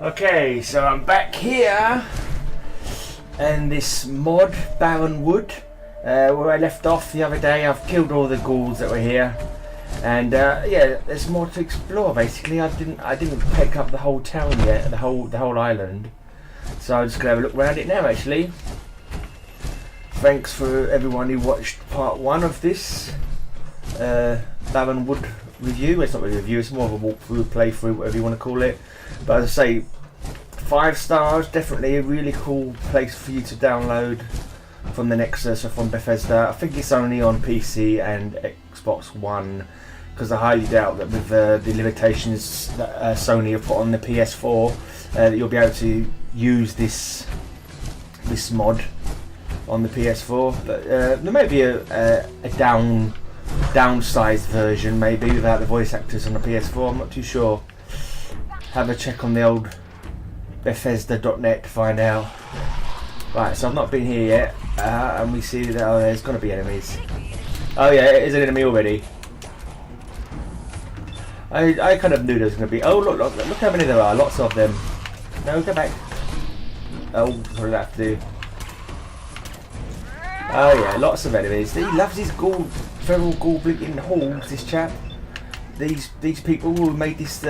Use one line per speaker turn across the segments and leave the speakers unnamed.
Okay, so I'm back here in this mod, Barrenwood, where I left off the other day. I've killed all the ghouls that were here, and yeah, there's more to explore. Basically, I didn't pick up the whole town yet, the whole island. So I'm just gonna have a look around it now. Actually, thanks for everyone who watched part 1 of this Barrenwood review. It's not really a review; it's more of a walkthrough, playthrough, whatever you want to call it. But as I say, 5 stars, definitely a really cool place for you to download from the Nexus or from Bethesda. I think it's only on PC and Xbox One, because I highly doubt that with the limitations that Sony have put on the PS4 that you'll be able to use this mod on the PS4. But there may be a downsized version, maybe without the voice actors on the PS4. I'm not too sure. Have a check on the old Bethesda.net to find out. Right, so I've not been here yet, and we see that there's going to be enemies. Oh yeah, it is an enemy already. I kind of knew there was going to be. Oh look how many there are. Lots of them. No, go back. Oh, what did I have to do? Oh yeah, lots of enemies. He loves his feral ghoul blinking halls. This chap. These people who made this.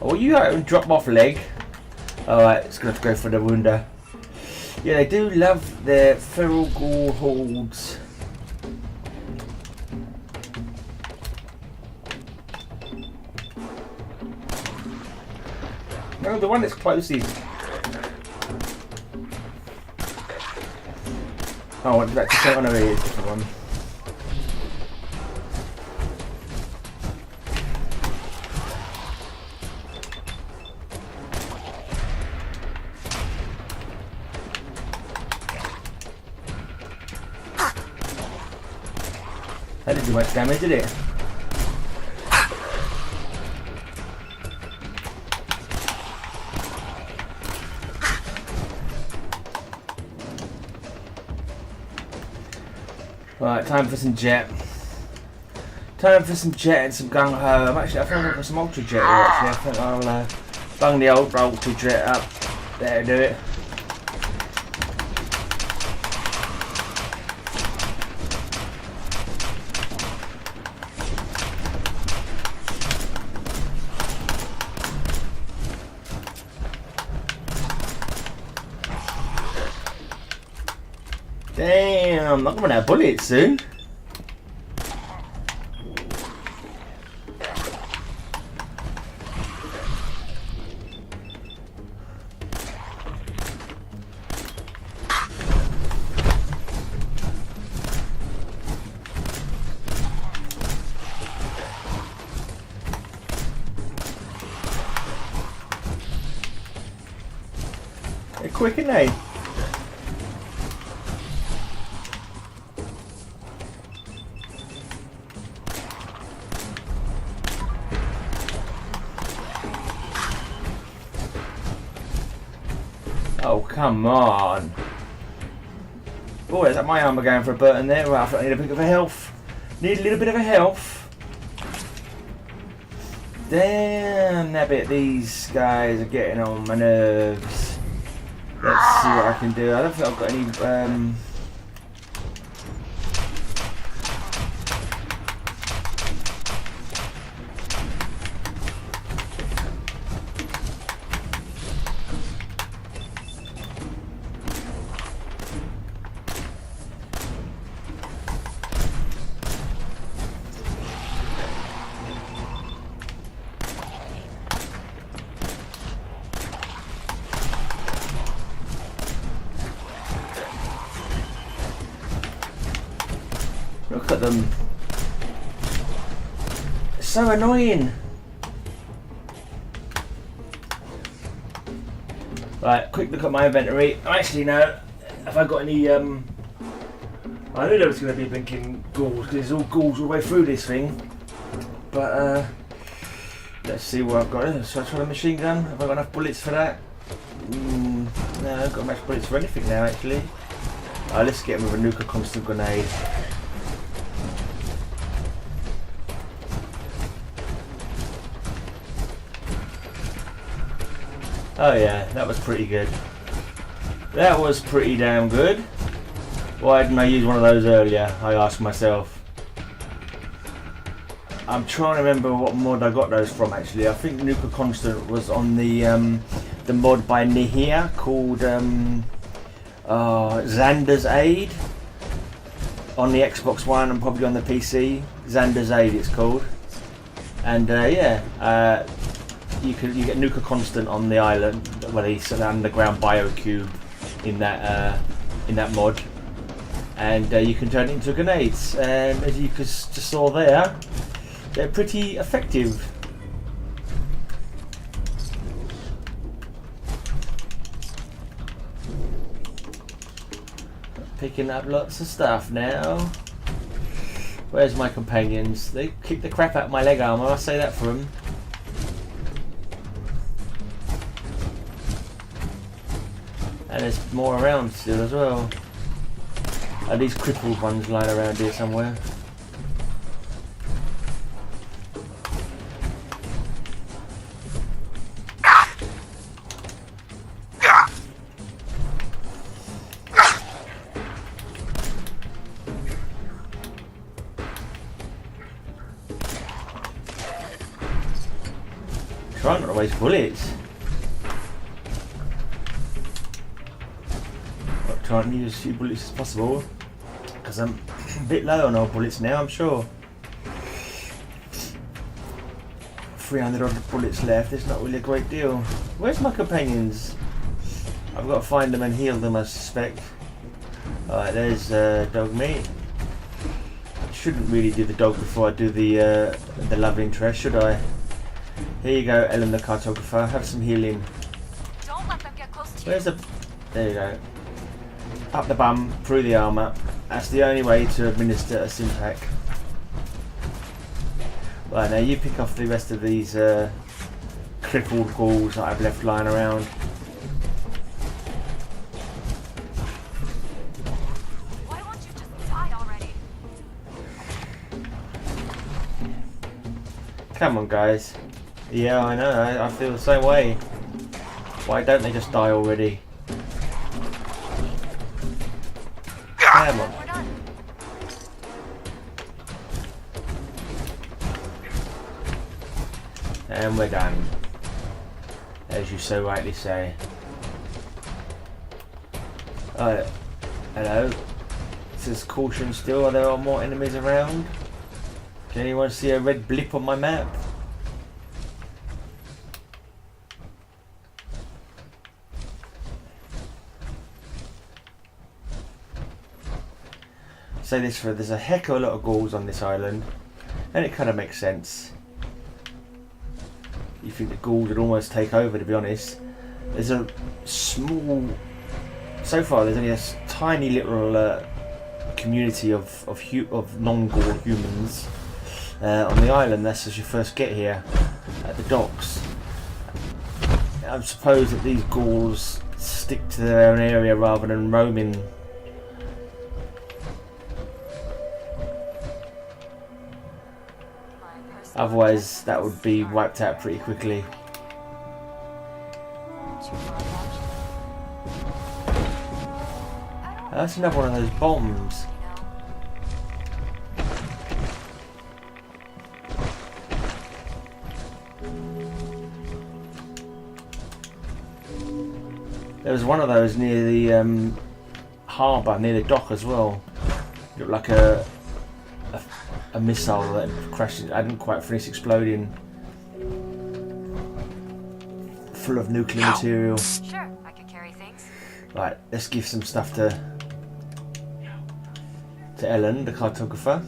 Oh, you drop off leg. Alright, it's going to have to go for the wunder. Yeah, they do love their feral ghoul hordes. No, the one that's closest. Oh, what did that just say? Oh no, it is a different one. That didn't do much damage, did it? Right, time for some jet. Time for some jet and some gung ho. I think I've got some ultra jet here actually. I think I'll bung the old ultra jet up. There, do it. Damn, I'm not gonna have bullets soon. They're quick, aren't they? Oh, come on. Oh, is that my armor going for a burn there? Right, I thought I need a bit of a health. Need a little bit of a health. Damn, nabbit, these guys are getting on my nerves. Let's see what I can do. I don't think I've got any... Look at them. It's so annoying. Right, quick look at my inventory. Actually, no. Have I got any? I knew there was going to be blinking ghouls because there's all ghouls all the way through this thing. But let's see what I've got. So I try a machine gun. Have I got enough bullets for that? No, I've got much bullets for anything now. Actually, let's get him with a nuclear constant grenade. Oh yeah, that was pretty good. That was pretty damn good. Why didn't I use one of those earlier? I asked myself. I'm trying to remember what mod I got those from actually. I think Nuka Constant was on the mod by Nihia called Xander's Aid on the Xbox One and probably on the PC. Xander's Aid it's called. And you get Nuka Constant on the island, well, he's an underground biocube in that mod, and you can turn it into grenades. And as you just saw there, they're pretty effective. Picking up lots of stuff now. Where's my companions? They kicked the crap out of my leg armor, I'll say that for them. And there's more around still as well. Are these crippled ones lying around here somewhere? Try not to waste bullets. Try and use as few bullets as possible, because I'm a bit low on old bullets now, I'm sure. 300 odd bullets left, it's not really a great deal. Where's my companions? I've got to find them and heal them, I suspect. Alright, there's dog meat. Shouldn't really do the dog before I do the love interest, should I? Here you go, Ellen the cartographer. Have some healing.
Don't let them get close to you.
Where's the... There you go. Up the bum, through the armour. That's the only way to administer a Simpack. Right, now you pick off the rest of these crippled ghouls that I've left lying around.
Why won't you just die already?
Come on, guys. Yeah, I know, I feel the same way. Why don't they just die already? Come on.
We're done.
And we're done. As you so rightly say. Hello. It says caution still. Are there more enemies around? Can anyone see a red blip on my map? Say this for there's a heck of a lot of ghouls on this island, and it kind of makes sense. You think the ghouls would almost take over, to be honest. There's a small, so far there's only a tiny little community of non-ghoul humans on the island. That's as you first get here at the docks. I suppose that these ghouls stick to their own area rather than roaming. Otherwise, that would be wiped out pretty quickly. That's another one of those bombs. There was one of those near the harbour, near the dock as well. It looked like a missile that crashed. I didn't quite finish exploding. Full of nuclear material.
Sure, I could carry things.
Right, let's give some stuff to Ellen, the cartographer.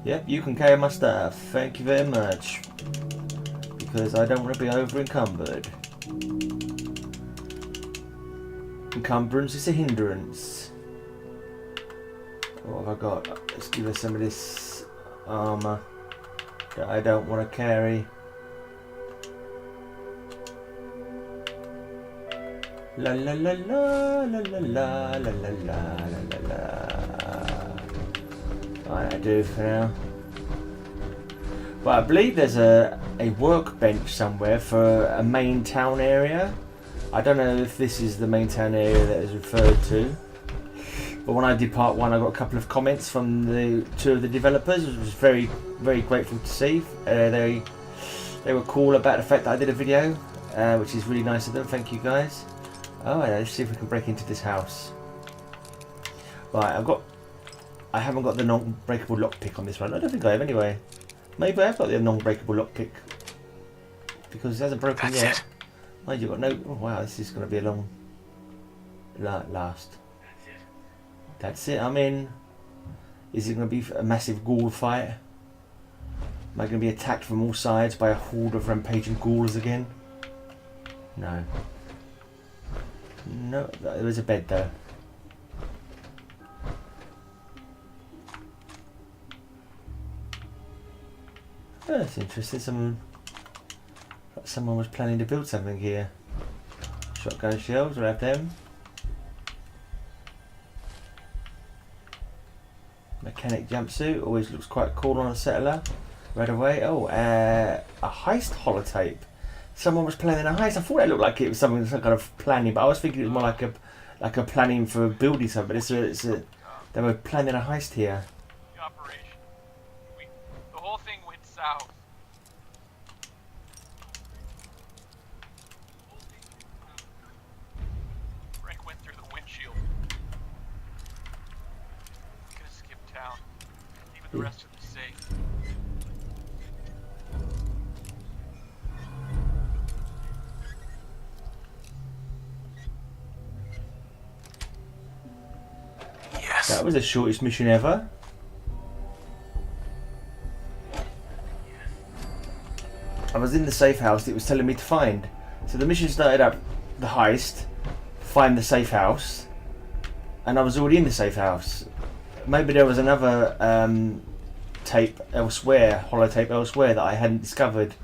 Yep, you can carry my stuff. Thank you very much. Because I don't want to be over encumbered. Encumbrance is a hindrance. What have I got? Let's give her some of this armour that I don't want to carry. La la la la la la la la la la la la. Right, I do for now. But I believe there's a a workbench somewhere for a main town area. I don't know if this is the main town area that is referred to. But when I did part 1, I got a couple of comments from the 2 of the developers, which was very, very grateful to see. They were cool about the fact that I did a video, which is really nice of them. Thank you guys. Oh, let's see if we can break into this house. Right, I haven't got the non-breakable lockpick on this one. I don't think I have anyway. Maybe I have got the non-breakable lockpick because it hasn't broken yet.
It.
Oh, you got no. Oh, wow, this is going to be a long last. That's it. I'm in. Is it going to be a massive ghoul fight? Am I going to be attacked from all sides by a horde of rampaging ghouls again? No. No, there is a bed though. Oh, that's interesting. Someone was planning to build something here. Shotgun shells, we'll have them. Mechanic jumpsuit, always looks quite cool on a settler. Right away. Oh, a heist holotape. Someone was planning a heist. I thought it looked like it was some kind of planning, but I was thinking it was more like a planning for building something. They were planning a heist here.
The operation. The whole thing went south. Frank went through the windshield. We could have skipped town. Leaving the rest of them safe. Yes.
That was the shortest mission ever. I was in the safe house it was telling me to find. So the mission started up the heist, find the safe house, and I was already in the safe house. Maybe there was another tape elsewhere, holotape elsewhere that I hadn't discovered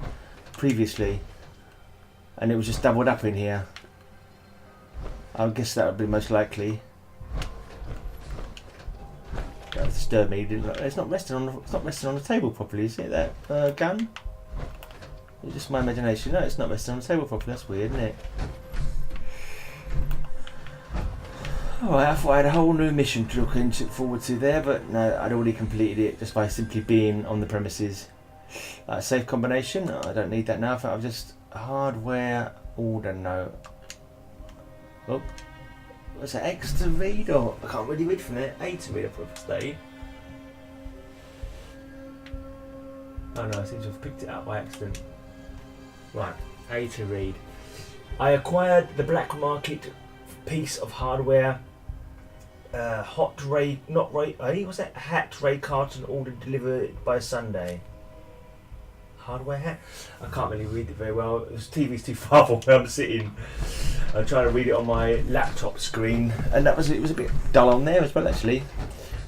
previously, and it was just doubled up in here. I guess that would be most likely. That disturbed me. It's not resting on the table properly, is it? That gun? It's just my imagination. No, it's not resting on the table properly. That's weird, isn't it? Alright, I thought I had a whole new mission to look forward to there, but no, I'd already completed it just by simply being on the premises. Safe combination, I don't need that now. I thought I've just hardware order note. Oh, was it X to read or I can't really read from there. A to read, I probably say. Oh no, I seem to have picked it up by accident. Right, A to read. I acquired the black market piece of hardware. Hot ray, not ray. Was that hat ray carton ordered delivered by Sunday? Hardware hat. I can't really read it very well. The TV's too far from where I'm sitting. I'm trying to read it on my laptop screen, and it was a bit dull on there as well actually.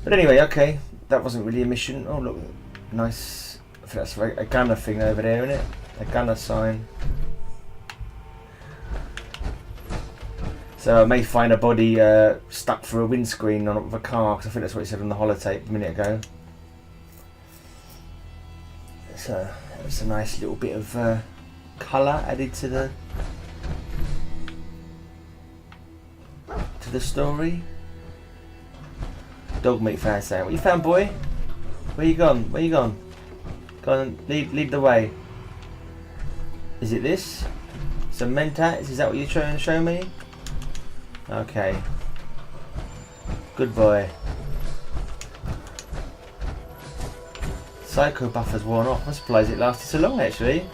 But anyway, okay, that wasn't really a mission. Oh look, nice. I think that's a gunner thing over there, isn't it? A gunner sign. So I may find a body stuck through a windscreen of a car, because I think that's what it said on the holotape a minute ago. So that's a nice little bit of colour added to the story. Dog meat fan saying, "What you found, boy? Where you gone? Where you gone? Go on, lead the way." Is it this? Some mentats? Is that what you're trying to show me? Okay. Good boy. Psycho buffer's worn off. I'm surprised it lasted so long actually.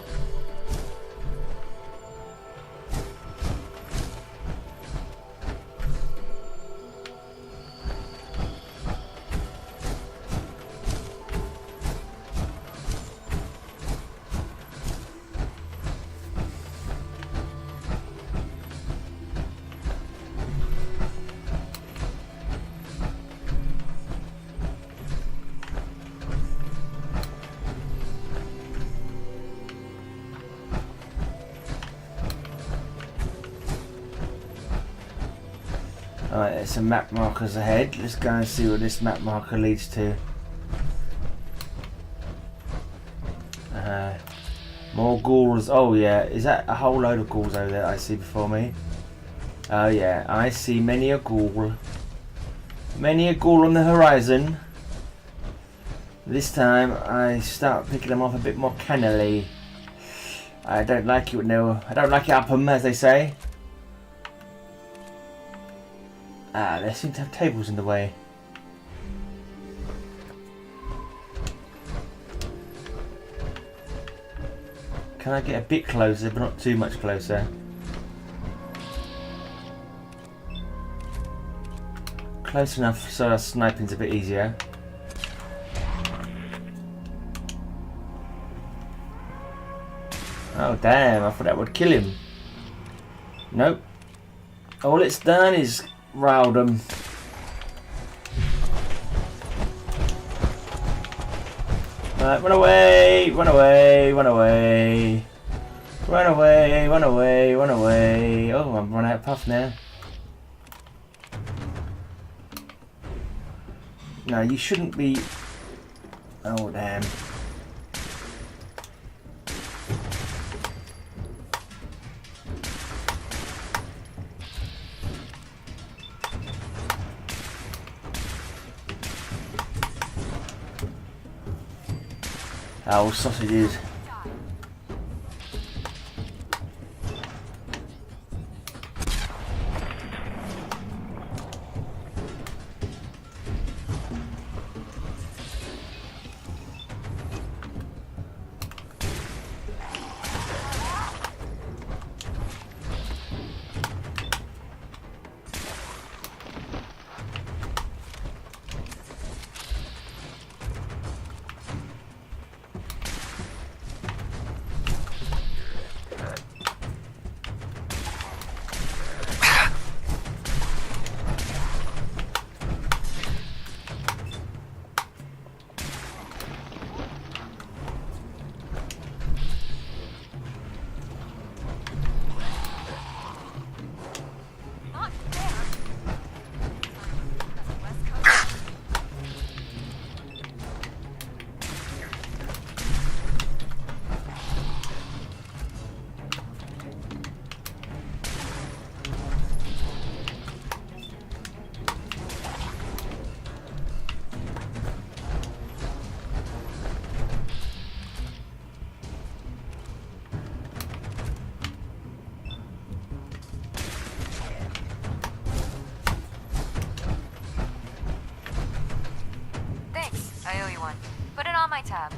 Alright, there's some map markers ahead. Let's go and see what this map marker leads to. More ghouls. Oh yeah, is that a whole load of ghouls over there I see before me? Oh yeah, I see many a ghoul. Many a ghoul on the horizon. This time I start picking them off a bit more cannily. I don't like it, no. I don't like it up 'em, as they say. Ah, they seem to have tables in the way. Can I get a bit closer, but not too much closer? Close enough so our sniping's a bit easier. Oh damn, I thought that would kill him. Nope. All it's done is riled him. Right, run away, run away, run away. Run away, run away, run away. Oh, I'm running out of puff now. No, you shouldn't be... Oh, damn. Oh, sausages.
Not fair. West Coast. Thanks. I owe you one. Put it on my tab.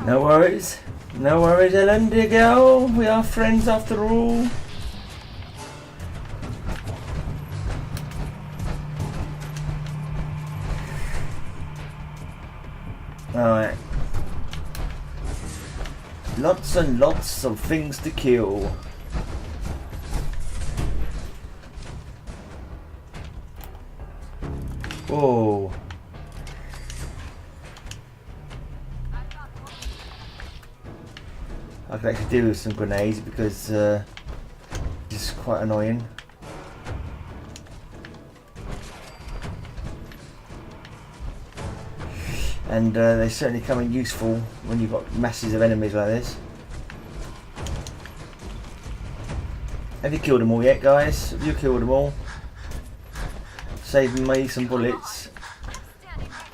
No worries. No worries, Ellen, dear girl. We are friends after all. Alright. Lots and lots of things to kill. Whoa. I could actually do with some grenades because it's quite annoying. And they certainly come in useful when you've got masses of enemies like this. Have you killed them all yet, guys? Have you killed them all? Saving me some bullets.
Standing right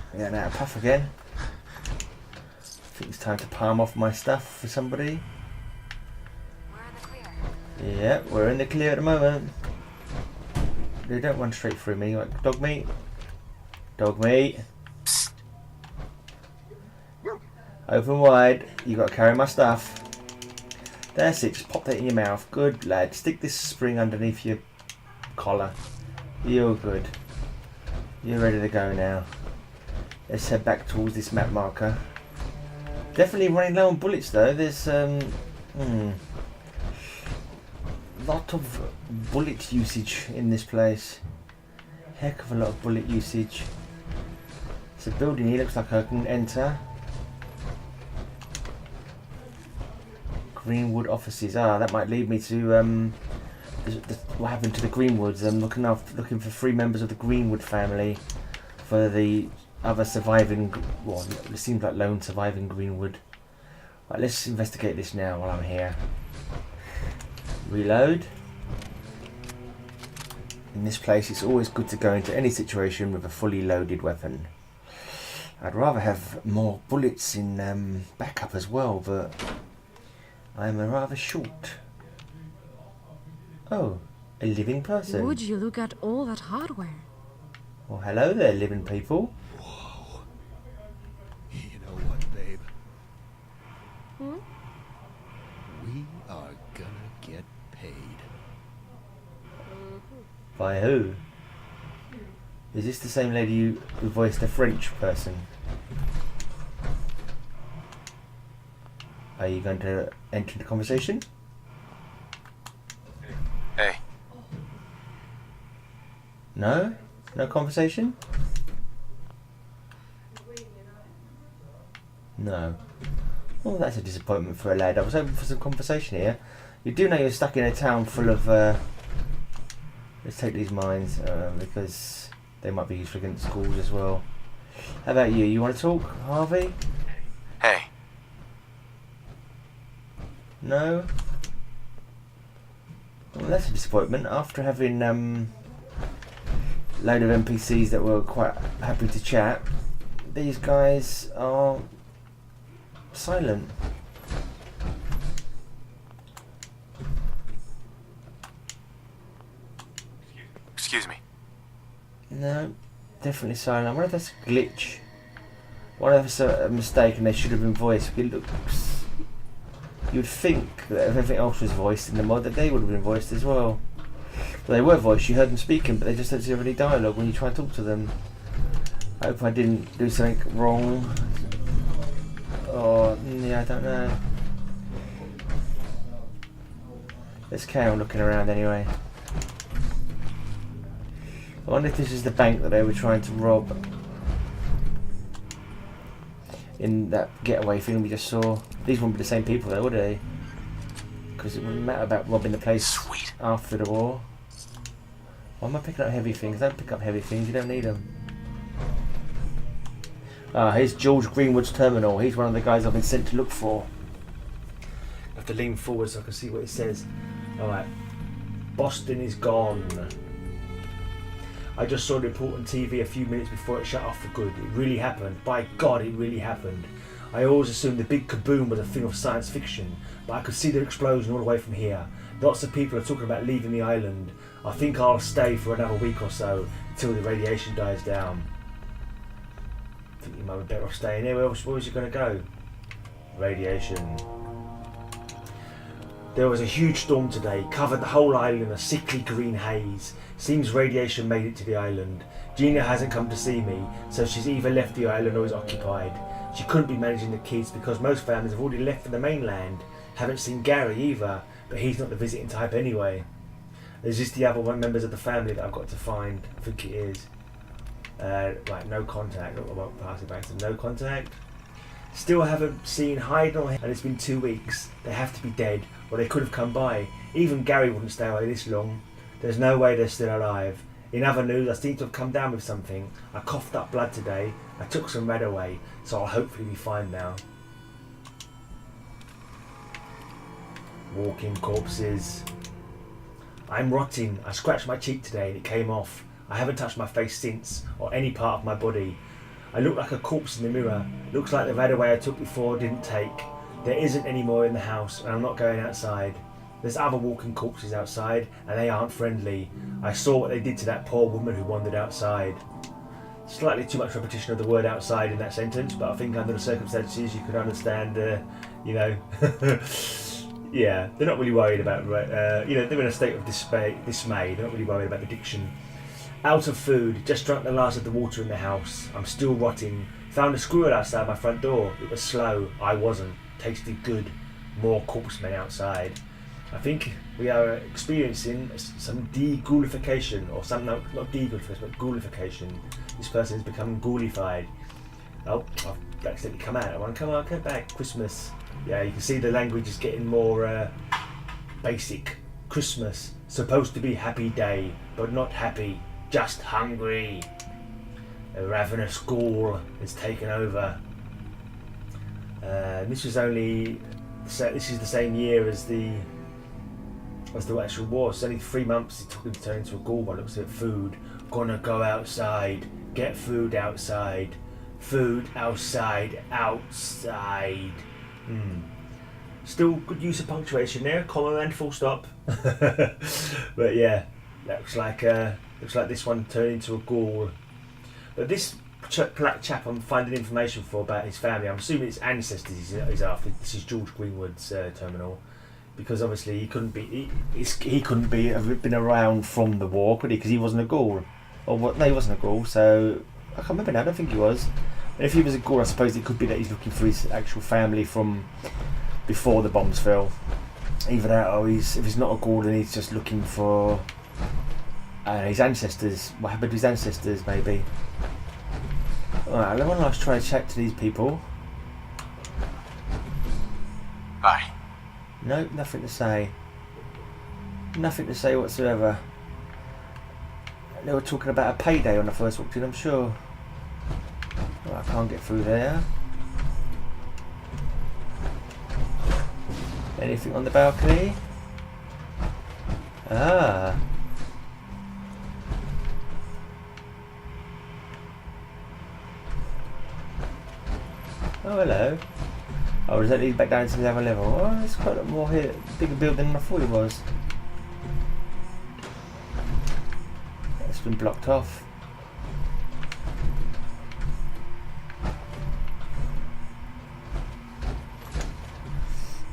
here.
Yeah, now puff again. I think it's time to palm off my stuff for somebody.
We're in the clear.
Yeah, we're in the clear at the moment. They don't run straight through me like dog meat. Dog meat. Open wide. You got to carry my stuff. That's it. Just pop that in your mouth. Good lad. Stick this spring underneath your collar. You're good. You're ready to go now. Let's head back towards this map marker. Definitely running low on bullets though. There's lot of bullet usage in this place. Heck of a lot of bullet usage. It's a building here. Looks like I can enter. Greenwood offices. Ah, that might lead me to what happened to the Greenwoods. I'm looking for 3 members of the Greenwood family for the other surviving. Well, it seems like lone surviving Greenwood. Right, let's investigate this now while I'm here. Reload. In this place, it's always good to go into any situation with a fully loaded weapon. I'd rather have more bullets in backup as well, but I'm rather short. Oh, a living person.
Would you look at all that hardware?
Well, hello there, living people.
Whoa. You know what, babe? We are gonna get paid.
By who? Is this the same lady who voiced the French person? Are you going to enter the conversation?
Hey.
No? No conversation? No. Well, that's a disappointment for a lad. I was hoping for some conversation here. You do know you're stuck in a town full of... let's take these mines, because they might be useful against schools as well. How about you? You want to talk, Harvey?
Hey.
No? Well, that's a disappointment. After having load of NPCs that were quite happy to chat, these guys are silent.
Excuse me.
No, definitely silent. I wonder if that's a glitch. What if it's a mistake and they should have been voiced? It looks... You'd think that if everything else was voiced in the mod, that they would have been voiced as well. Well, they were voiced, you heard them speaking, but they just don't have any dialogue when you try and talk to them. I hope I didn't do something wrong. Or, yeah, I don't know. Let's carry on looking around anyway. I wonder if this is the bank that they were trying to rob in that getaway thing we just saw. These wouldn't be the same people though, would they? Because it wouldn't matter about robbing the place
Sweet.
after the war. Why am I picking up heavy things? Don't pick up heavy things, you don't need them. Ah, here's George Greenwood's terminal. He's one of the guys I've been sent to look for. I have to lean forward so I can see what it says. Alright. Boston is gone. I just saw the report on TV a few minutes before it shut off for good. It really happened. By God, it really happened. I always assumed the big kaboom was a thing of science fiction, but I could see the explosion all the way from here. Lots of people are talking about leaving the island. I think I'll stay for another week or so until the radiation dies down. I think you might be better off staying here. Where was you going to go? Radiation. There was a huge storm today, covered the whole island in a sickly green haze. Seems radiation made it to the island. Gina hasn't come to see me, so she's either left the island or is occupied. She couldn't be managing the kids because most families have already left for the mainland. Haven't seen Gary either, but he's not the visiting type anyway. There's just the other members of the family that I've got to find. I think it is. Right, no contact. I won't pass it back to no contact. Still haven't seen Hyde or him, and it's been 2 weeks. They have to be dead, or they could have come by. Even Gary wouldn't stay away this long. There's no way they're still alive. In other news, I seem to have come down with something. I coughed up blood today. I took some red away, so I'll hopefully be fine now. Walking corpses. I'm rotting. I scratched my cheek today and it came off. I haven't touched my face since, or any part of my body. I look like a corpse in the mirror. Looks like the red away I took before didn't take. There isn't any more in the house, and I'm not going outside. There's other walking corpses outside, and they aren't friendly. I saw what they did to that poor woman who wandered outside. Slightly too much repetition of the word outside in that sentence, but I think under the circumstances you could understand, you know. Yeah, they're not really worried about, you know, they're in a state of dismay. They're not really worried about the diction. Out of food, just drank the last of the water in the house. I'm still rotting. Found a squirrel outside my front door. It was slow. I wasn't. Tasted good. More corpsemen outside. I think we are experiencing some de-ghoulification, or some, no, not de-ghoulification, but ghoulification. This person is becoming ghoulified. Oh, I've accidentally come out. I want to come out, come back. Christmas. Yeah, you can see the language is getting more basic. Christmas. Supposed to be happy day, but not happy, just hungry. A ravenous ghoul has taken over. This is the same year as the actual war. It's only 3 months it took him to turn into a ghoul. By the looks of it. Food. Gonna go outside. Get food outside. Food outside. Outside. Still good use of punctuation there, comma and full stop. But yeah, looks like this one turned into a ghoul. But this black chap I'm finding information for about his family, I'm assuming it's ancestors he's after. This is George Greenwood's terminal, because obviously he couldn't have been around from the war, could he? Because he wasn't a ghoul, or what? No, he wasn't a ghoul. So I can't remember now. I don't think he was. And if he was a ghoul, I suppose it could be that he's looking for his actual family from before the bombs fell. Either that, or if he's not a ghoul, then he's just looking for his ancestors. What happened to his ancestors, maybe? Alright, I want to try to chat to these people.
Hi.
Nope, nothing to say. Nothing to say whatsoever. They were talking about a payday when I first walked in, I'm sure. Oh, I can't get through there. Anything on the balcony? Ah. Oh, hello. Oh, does that lead back down to the other level? Oh, there's quite a lot more here. Bigger building than I thought it was. It's been blocked off.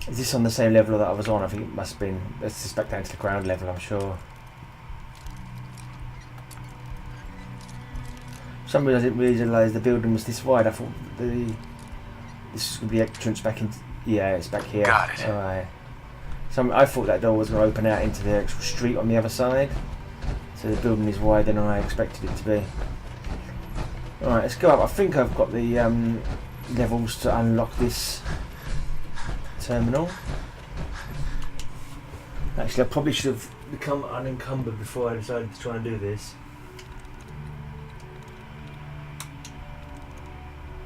Is this on the same level that I was on? I think it must have been. Let's just back down to the ground level, I'm sure. For some reason I didn't realise the building was this wide. I thought this is going to be the entrance back into. Yeah, it's back here.
Got it.
Alright. So I thought that door was going to open out into the actual street on the other side. So the building is wider than I expected it to be. Alright, let's go up. I think I've got the levels to unlock this terminal. Actually, I probably should have become unencumbered before I decided to try and do this.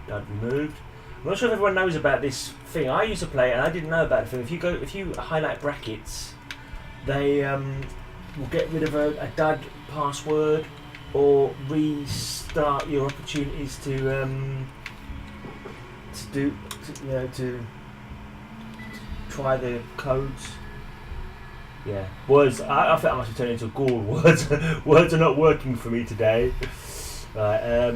Dud removed. I'm not sure if everyone knows about this thing. I used to play it and I didn't know about the thing. If you highlight brackets, they will get rid of a dud password or restart your opportunities to try the codes. Yeah, words. I think I must have turned into a ghoul. Words are not working for me today. Right.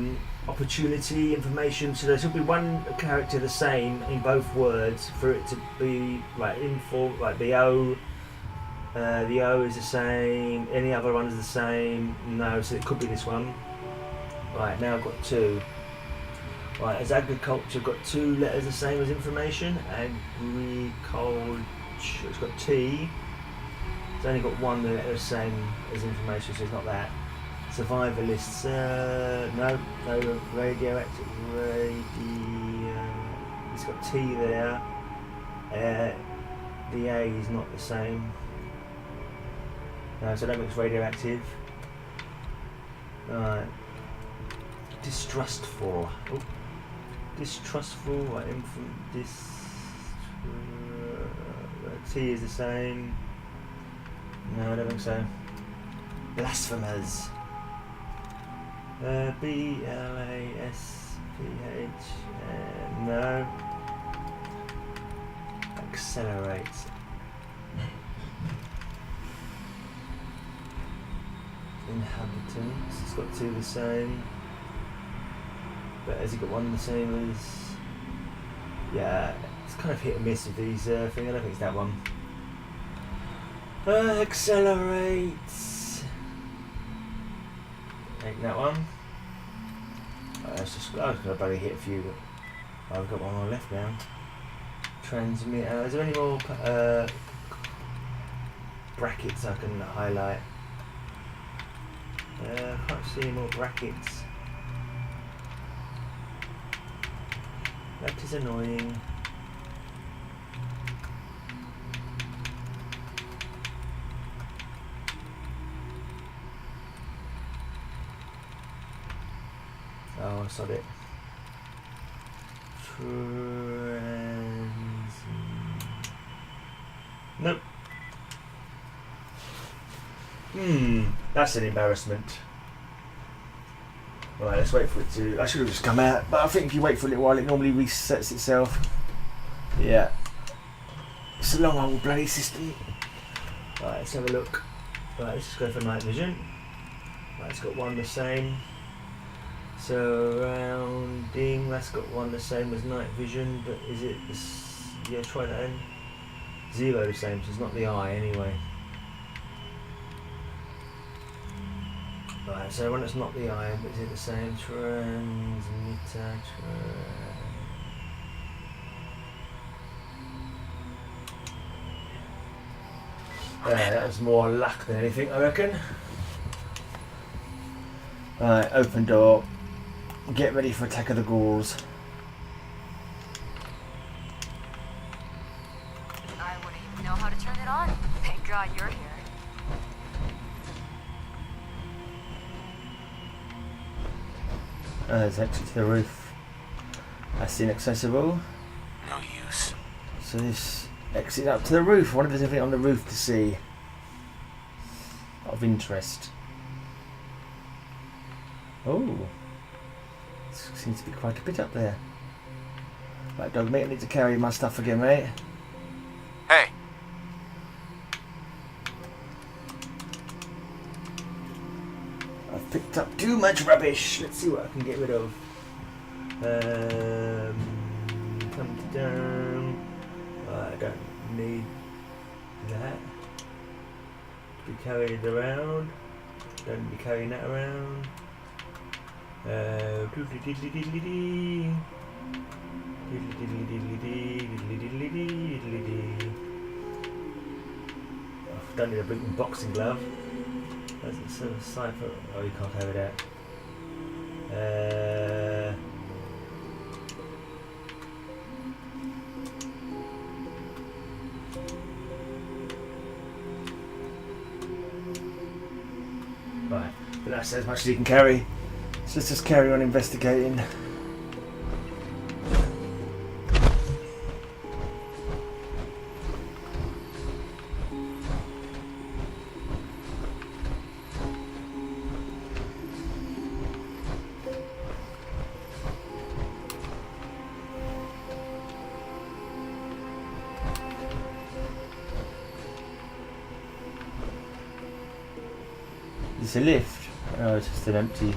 Opportunity information. So there should be one character the same in both words for it to be like info. Like the O. The O is the same. Any other one is the same. No, so it could be this one. Right, now I've got two. Right, as agriculture got 2 letters the same as information. Agriculture, it's got T. It's only got 1 letter the same as information, so it's not that. Survivalists, no radioactive, it's got T there. The A is not the same. No, so that makes radioactive. Alright. Distrustful. Oh. Distrustful, right, T is the same. No, I don't think so. Blasphemers. BLASPH. No. Accelerate. Inhabitants. It's got 2 the same. But has he got 1 the same as? Yeah, it's kind of hit and miss with these things. I don't think it's that one. Accelerate. Take that one. I was going to barely hit a few, but I've got 1 more left now. Transmit. Is there any more brackets I can highlight? I can't see any more brackets. That is annoying. Oh, I saw it. Nope. That's an embarrassment. Right, let's wait for it to... I should have just come out, but I think if you wait for a little while, it normally resets itself. Yeah. It's a long old bloody system. Right, let's have a look. Right, let's just go for night vision. Right, it's got one the same. Surrounding, that's got one the same as night vision, but is it... yeah, try that in. 0 the same, so it's not the eye anyway. Right, so when it's not the eye, but is it the same? Transmitter, that was more luck than anything, I reckon. Right, open door. Get ready for attack of the ghouls.
I wouldn't even know how to turn it on. Thank God you're here.
There's exit to the roof. That's inaccessible.
No use.
So this exit up to the roof. I wonder if there's anything on the roof to see. Of interest. Oh. Seems to be quite a bit up there. Right, dog mate, I need to carry my stuff again, mate.
Hey.
I've picked up too much rubbish. Let's see what I can get rid of. Come down. I don't need that to be carried around. Don't be carrying that around. Don't need a big boxing glove. That's a sort of cipher. Oh, you can't carry that. Right, but that's as much as you can carry. So let's just carry on investigating. Is this a lift? Oh, it's just an empty,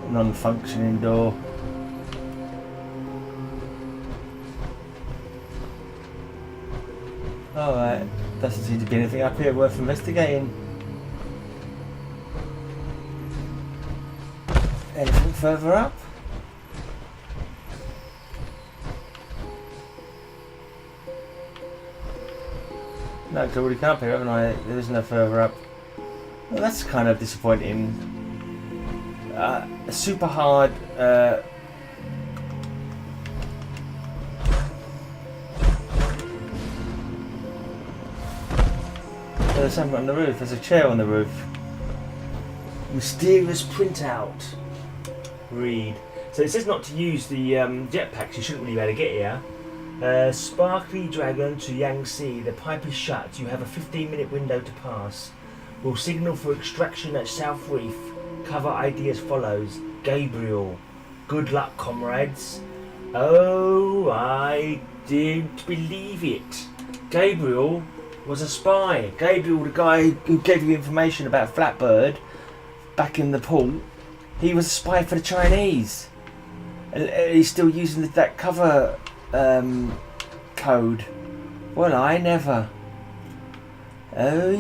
non-functioning door. Alright, doesn't seem to be anything up here worth investigating. Anything further up? No, I've already come up here, haven't I? There is no further up. Well, that's kind of disappointing. Super hard. There's something on the roof. There's a chair on the roof. Mysterious printout. Read. So it says not to use the jetpacks. You shouldn't really be able to get here. Sparkly Dragon to Yangtze. The pipe is shut. You have a 15-minute window to pass. Will signal for extraction at South Reef. Cover ID as follows. Gabriel. Good luck, comrades. Oh, I didn't believe it. Gabriel was a spy. Gabriel, the guy who gave you information about Flatbird back in the pool, he was a spy for the Chinese. And he's still using that cover code. Well, I never. Oh,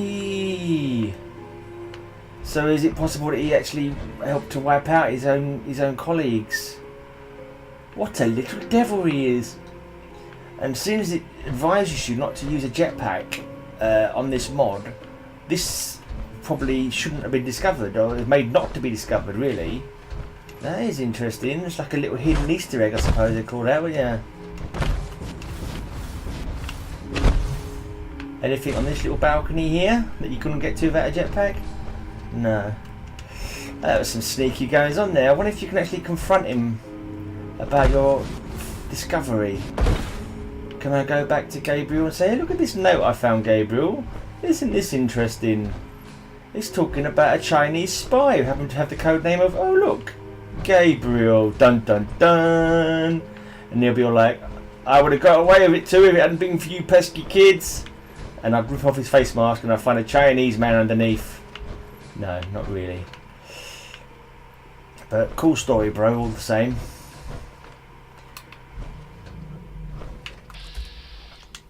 so is it possible that he actually helped to wipe out his own colleagues? What a little devil he is! And as soon as it advises you not to use a jetpack on this mod, this probably shouldn't have been discovered, or is made not to be discovered. Really, that is interesting. It's like a little hidden Easter egg, I suppose they call that. But yeah. Anything on this little balcony here that you couldn't get to without a jetpack? No. That was some sneaky goings on there. I wonder if you can actually confront him about your discovery. Can I go back to Gabriel and say, hey, look at this note I found, Gabriel. Isn't this interesting? It's talking about a Chinese spy who happened to have the code name of, oh look, Gabriel, dun dun dun. And he'll be all like, I would have got away with it too if it hadn't been for you pesky kids. And I'd rip off his face mask and I'd find a Chinese man underneath. No, not really. But cool story, bro, all the same.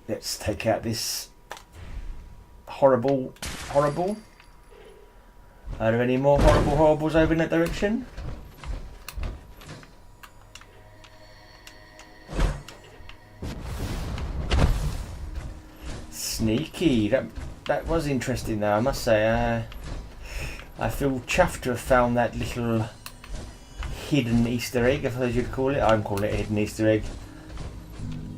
Let's take out this horrible. Are there any more horribles over in that direction? Sneaky. That was interesting though, I must say. I feel chuffed to have found that little hidden Easter egg, if you'd call it. I'm calling it a hidden Easter egg.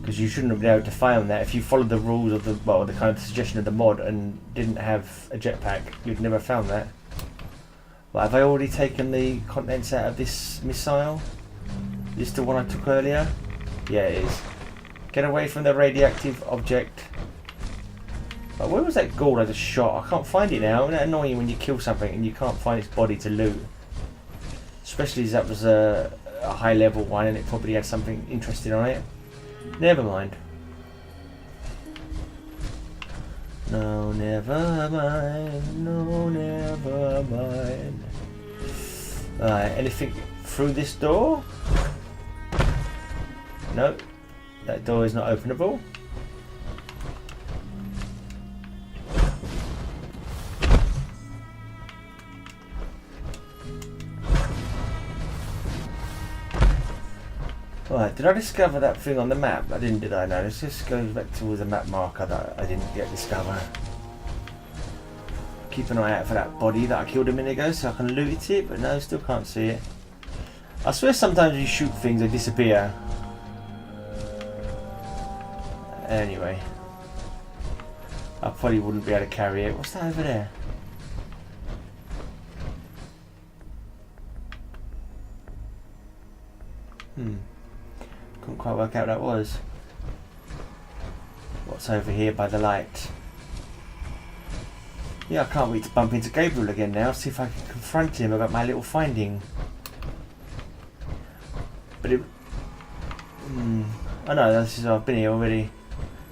Because you shouldn't have been able to find that if you followed the rules of the kind of suggestion of the mod and didn't have a jetpack, you'd never found that. But have I already taken the contents out of this missile? Is this the one I took earlier? Yeah, it is. Get away from the radioactive object. But where was that ghoul I just shot? I can't find it now. Isn't that annoying when you kill something and you can't find its body to loot? Especially as that was a high level one and it probably had something interesting on it. Never mind. No, never mind. No, never mind. Alright, anything through this door? No, that door is not openable. Right, did I discover that thing on the map? I didn't, did I? No, let's just go back to the map marker that I didn't yet discover. Keep an eye out for that body that I killed a minute ago so I can loot it, but no, still can't see it. I swear sometimes you shoot things, they disappear. Anyway. I probably wouldn't be able to carry it. What's that over there? Couldn't quite work out what that was. What's over here by the light? Yeah, I can't wait to bump into Gabriel again now, see if I can confront him about my little finding. But it... I know, this is, I've been here already.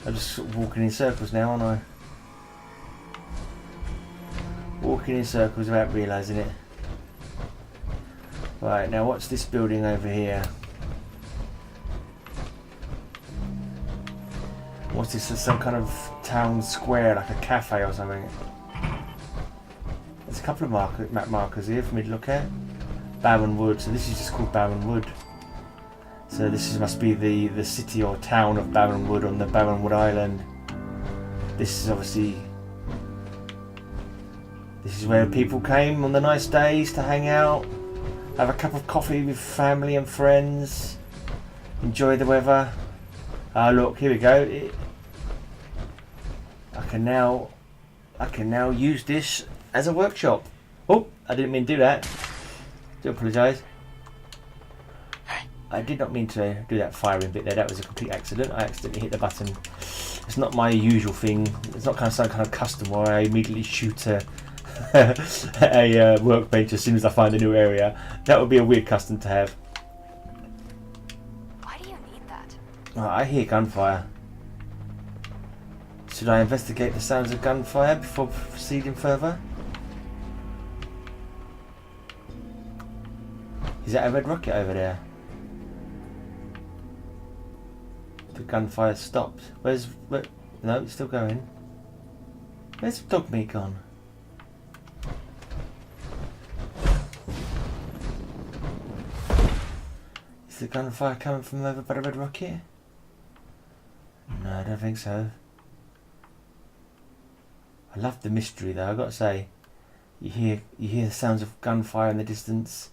I'm just sort of walking in circles now, aren't I? Walking in circles without realising it. Right, now what's this building over here? What's this, some kind of town square, like a cafe or something? There's a couple of map markers here for me to look at. Barrenwood, so this is just called Barrenwood. So this must be the city or town of Barrenwood on the Barrenwood Island. This is obviously... This is where people came on the nice days to hang out, have a cup of coffee with family and friends, enjoy the weather. Ah, look, here we go. I can now use this as a workshop. Oh, I didn't mean to do that. Do apologise. I did not mean to do that firing bit there. That was a complete accident. I accidentally hit the button. It's not my usual thing. It's not kind of some kind of custom where I immediately shoot a workbench as soon as I find a new area. That would be a weird custom to have.
Why do you need that?
Oh, I hear gunfire. Should I investigate the sounds of gunfire before proceeding further? Is that a red rocket over there? The gunfire stopped. Where? No, it's still going. Where's dog meat gone? Is the gunfire coming from over by the red rocket? No, I don't think so. I love the mystery though, I've got to say. You hear the sounds of gunfire in the distance.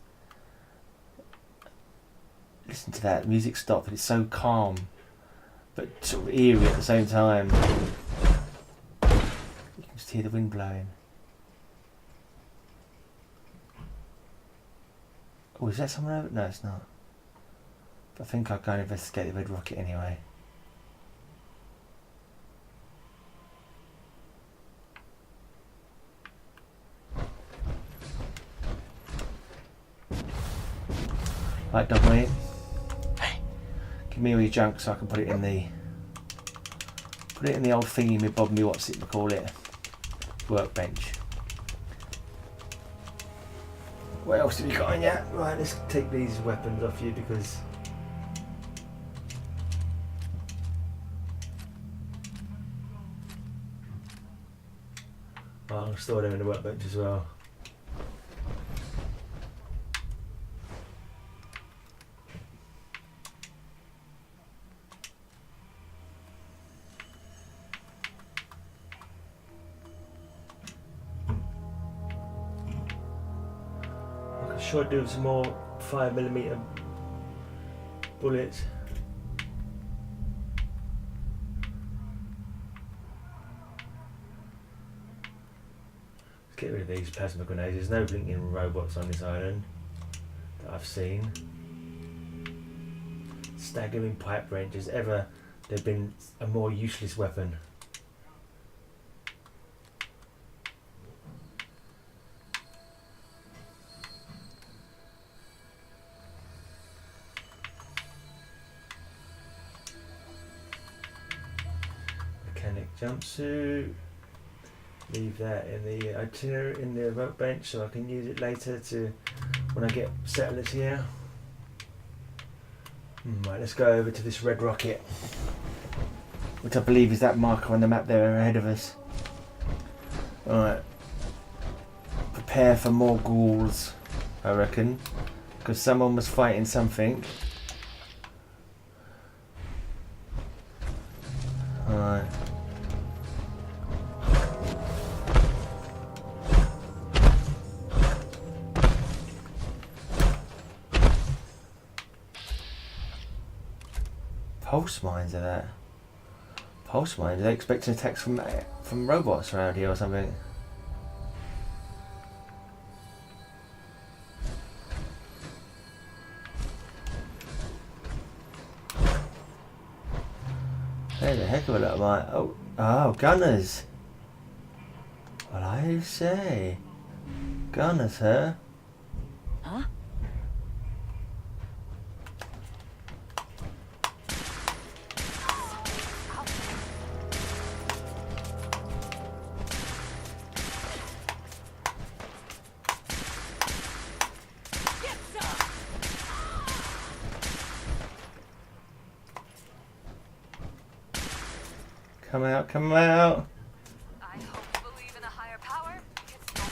Listen to that, the music stopped, it's so calm, but sort of eerie at the same time. You can just hear the wind blowing. Oh, is that someone over? No, it's not. But I think I'll go and investigate the red rocket anyway. Right, dog mate.
Hey.
Give me all your junk so I can put it in the old thingy me bob me what's it we call it. Workbench. What else have you got on yet? Right, let's take these weapons off you because I'll store them in the workbench as well. I should do some more 5mm bullets. Let's get rid of these plasma grenades. There's no blinking robots on this island that I've seen. Staggering pipe wrenches. Ever they've been a more useless weapon. Jumpsuit. Leave that in the itinerary in the workbench so I can use it later to when I get settlers here. Right, let's go over to this red rocket, which I believe is that marker on the map there ahead of us. Alright. Prepare for more ghouls, I reckon, because someone was fighting something. Alright. Pulse mines are that? Pulse mines? Are they expecting attacks from robots around here or something? There's a heck of a lot of mine. Oh, gunners! What I say? Gunners, huh?
Huh?
Come out, come out!
I hope you believe in a higher power. It's not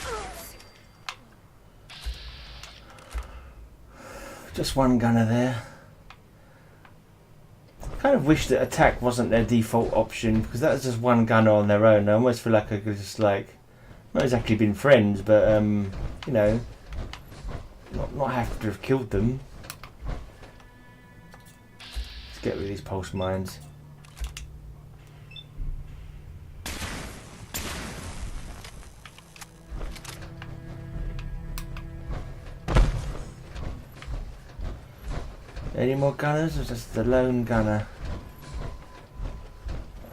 Just one gunner there. I kind of wish that attack wasn't their default option because that's just one gunner on their own. I almost feel like I could just not exactly been friends, but you know, not have to have killed them. Let's get rid of these pulse mines. Any more gunners or just the lone gunner?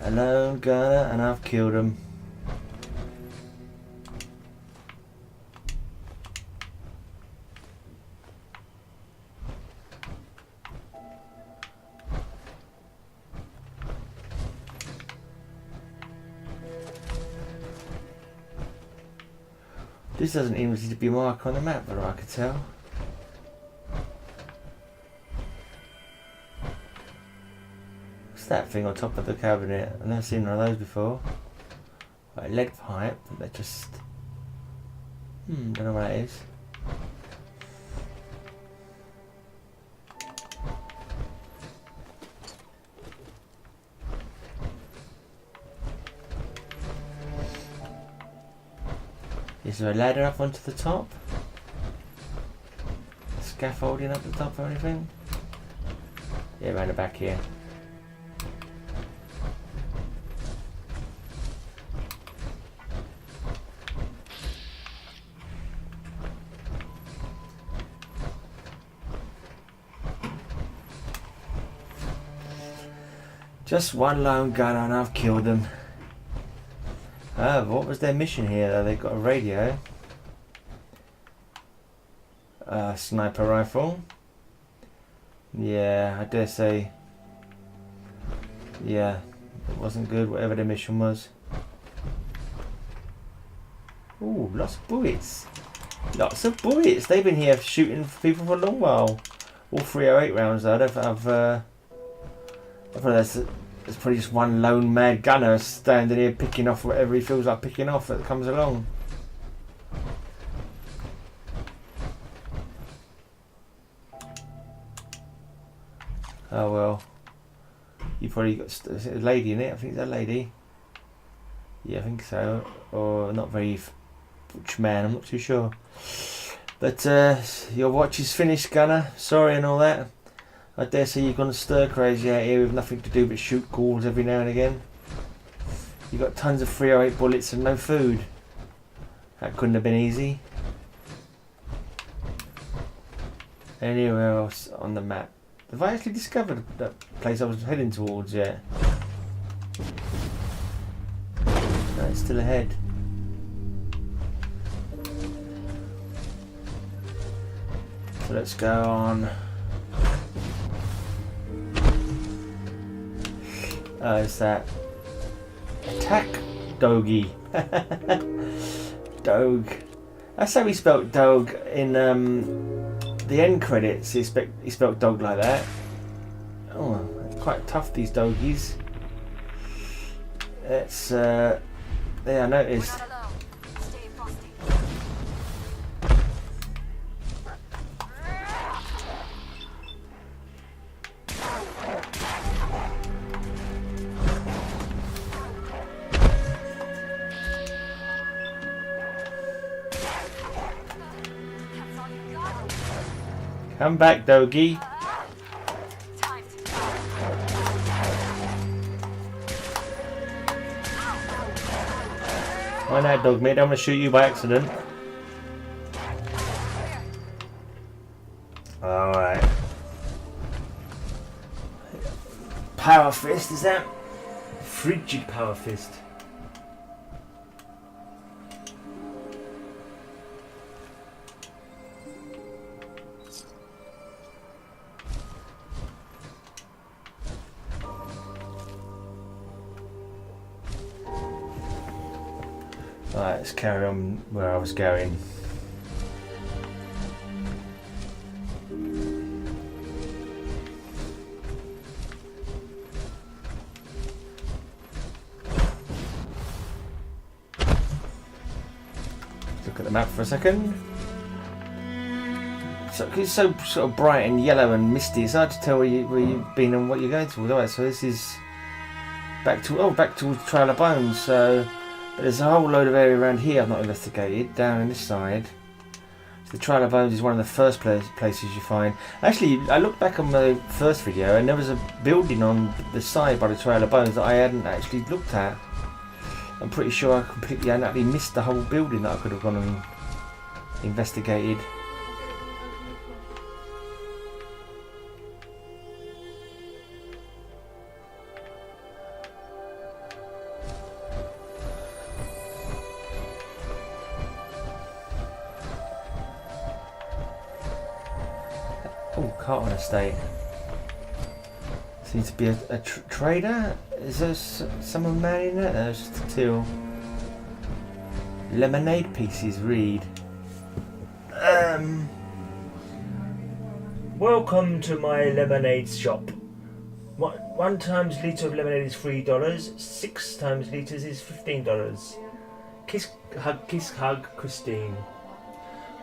A lone gunner and I've killed him. This doesn't even seem to be a mark on the map, but I could tell. That thing on top of the cabinet. I've never seen one of those before. Like a lead pipe, but they're just don't know what that is. Is there a ladder up onto the top? Scaffolding up the top or anything? Yeah, around the back here. Just one lone gunner and I've killed them. Oh, what was their mission here though? They got a radio. Sniper rifle. Yeah, I dare say. Yeah, it wasn't good, whatever the mission was. Ooh, lots of bullets. Lots of bullets. They've been here shooting for people for a long while. All 308 rounds though. I don't think I thought there's probably just one lone mad gunner standing here picking off whatever he feels like picking off that comes along. Oh well. You probably got is it a lady in it? I think it's a lady. Yeah, I think so. Or not very much man, I'm not too sure. But your watch is finished, gunner. Sorry and all that. I dare say you're gonna stir crazy out here with nothing to do but shoot ghouls every now and again. You got tons of 308 bullets and no food. That couldn't have been easy. Anywhere else on the map? Have I actually discovered that place I was heading towards yet? No, it's still ahead. So let's go on. It's that attack doggy. Dog. That's how he spelt dog in the end credits. He spelt dog like that. Oh, quite tough these doggies. It's yeah, I noticed.
Not alone. Stay frosty. That's all you got.
Come back, doggy.
Time to
Why not, dog mate? I'm gonna shoot you by accident. Alright. Power fist, is that? Frigid power fist. Alright, let's carry on where I was going. Look at the map for a second. So it's so sort of bright and yellow and misty. It's hard to tell where you've been and what you're going towards. Alright, so this is back towards Trail of Bones. So there's a whole load of area around here I've not investigated. Down in this side. So the Trail of Bones is one of the first places you find. Actually, I looked back on my first video and there was a building on the side by the Trail of Bones that I hadn't actually looked at. I'm pretty sure I completely and utterly missed the whole building that I could have gone and investigated. Oh, Carton Estate. Seems to be a trader. Is there someone man in there? There's just a till. Lemonade pieces, read. Welcome to my lemonade shop. 1 times litre of lemonade is $3. 6 times litres is $15. Kiss hug, Christine.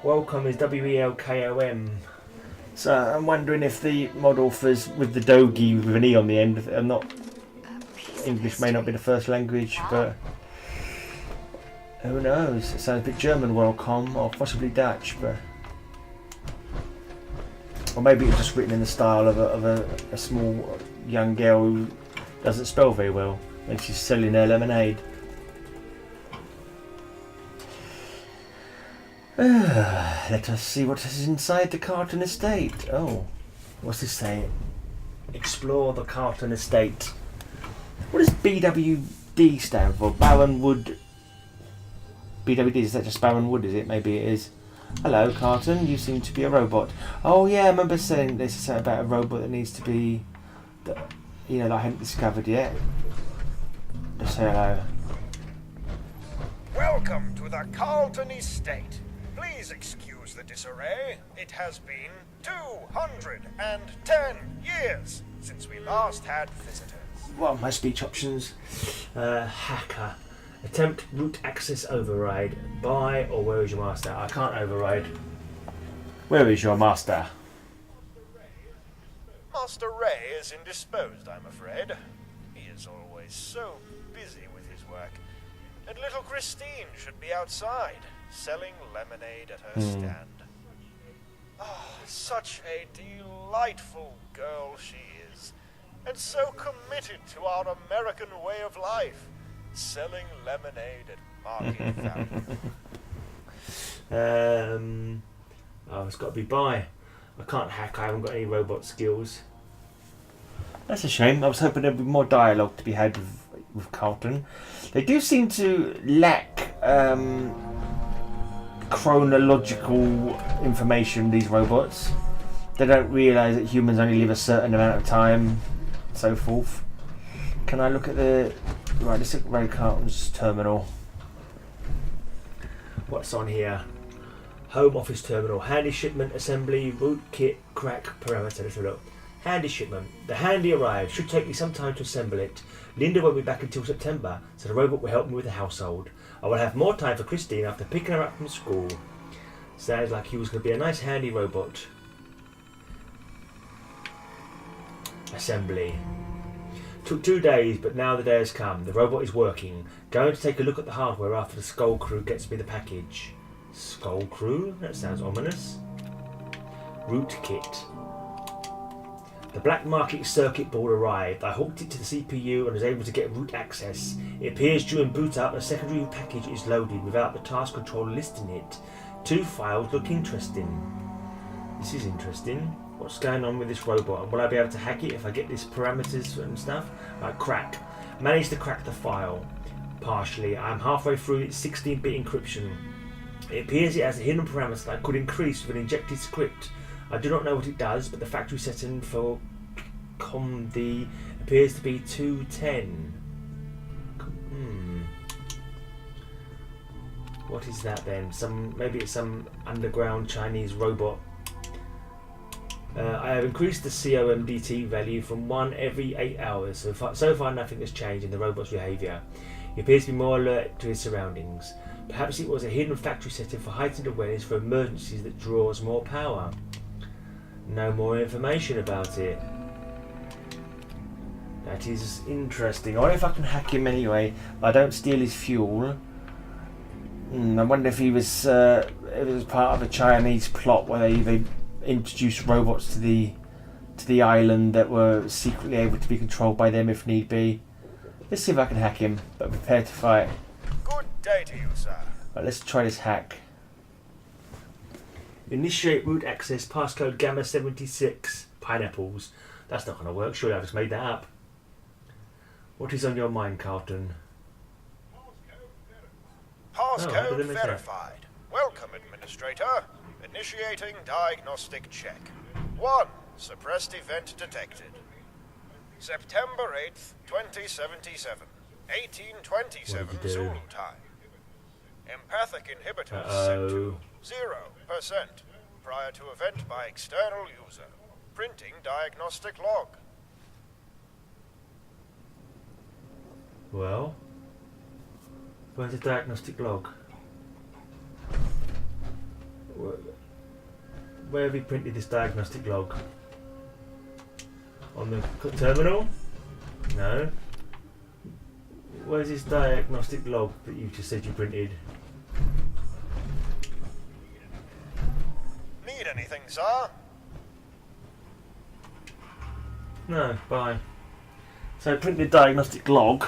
Welcome is WELKOM. So I'm wondering if the mod authors with the doggy with an E on the end are not English, may not be the first language, but who knows? It sounds a bit German, welcome, or possibly Dutch, but or maybe it's just written in the style of a small young girl who doesn't spell very well when she's selling her lemonade. Let us see what is inside the Carton Estate. Oh, what's this say? Explore the Carton Estate. What does BWD stand for? Barrenwood. BWD, is that just Barrenwood, is it? Maybe it is. Hello, Carton. You seem to be a robot. Oh yeah, I remember saying this about a robot that needs to be, that I hadn't discovered yet. Just say hello.
Welcome to the Carlton Estate. Please excuse the disarray. It has been 210 years since we last had visitors.
What are my speech options? Hacker. Attempt root access override. Buy or where is your master? I can't override. Where is your master?
Master Ray is indisposed, I'm afraid. He is always so busy with his work. And little Christine should be outside, selling lemonade at her stand. Ah, such a delightful girl she is, and so committed to our American way of life, selling lemonade at market value.
It's got to be buy. I can't hack, I haven't got any robot skills. That's a shame. I was hoping there'd be more dialogue to be had with Carlton. They do seem to lack chronological information, these robots. They don't realise that humans only live a certain amount of time, so forth. Can I look at the... Right, let's look at Ray Carlton's terminal. What's on here? Home office terminal. Handy shipment, assembly, root kit, crack, parameter. Let's have a look. Handy shipment. The handy arrived. Should take me some time to assemble it. Linda won't be back until September, so the robot will help me with the household. I will have more time for Christine after picking her up from school. Sounds like he was going to be a nice handy robot. Assembly. Took 2 days, but now the day has come. The robot is working. Going to take a look at the hardware after the Skull Crew gets me the package. Skull Crew? That sounds ominous. Root kit. The black market circuit board arrived. I hooked it to the CPU and was able to get root access. It appears during boot up a secondary package is loaded without the task controller listing it. 2 files look interesting. This is interesting. What's going on with this robot? And will I be able to hack it if I get these parameters and stuff? Right, crack. Managed to crack the file. Partially. I'm halfway through its 16-bit encryption. It appears it has a hidden parameter that I could increase with an injected script. I do not know what it does, but the factory setting for COMD appears to be 210. What is that then? Maybe it's some underground Chinese robot. I have increased the COMDT value from 1 every 8 hours. So far nothing has changed in the robot's behaviour. He appears to be more alert to his surroundings. Perhaps it was a hidden factory setting for heightened awareness for emergencies that draws more power. No more information about it. That is interesting. I wonder if I can hack him anyway. I don't steal his fuel. I wonder if he was it was part of a Chinese plot where they introduced robots to the island that were secretly able to be controlled by them if need be. Let's see if I can hack him, but prepare to fight.
Good day to you, sir.
Right, let's try this hack. Initiate root access, passcode Gamma 76. Pineapples. That's not going to work. Surely I just made that up. What is on your mind, Carlton?
Passcode verified. Welcome, Administrator. Initiating diagnostic check. 1. Suppressed event detected. September 8th, 2077. 1827 Zulu time. Empathic inhibitors set to 0% prior to event by external user. Printing diagnostic log.
Well, where's the diagnostic log? Where have you printed this diagnostic log? On the terminal? No. Where's this diagnostic log that you just said you printed?
Need anything, sir?
No, bye. So I printed a diagnostic log,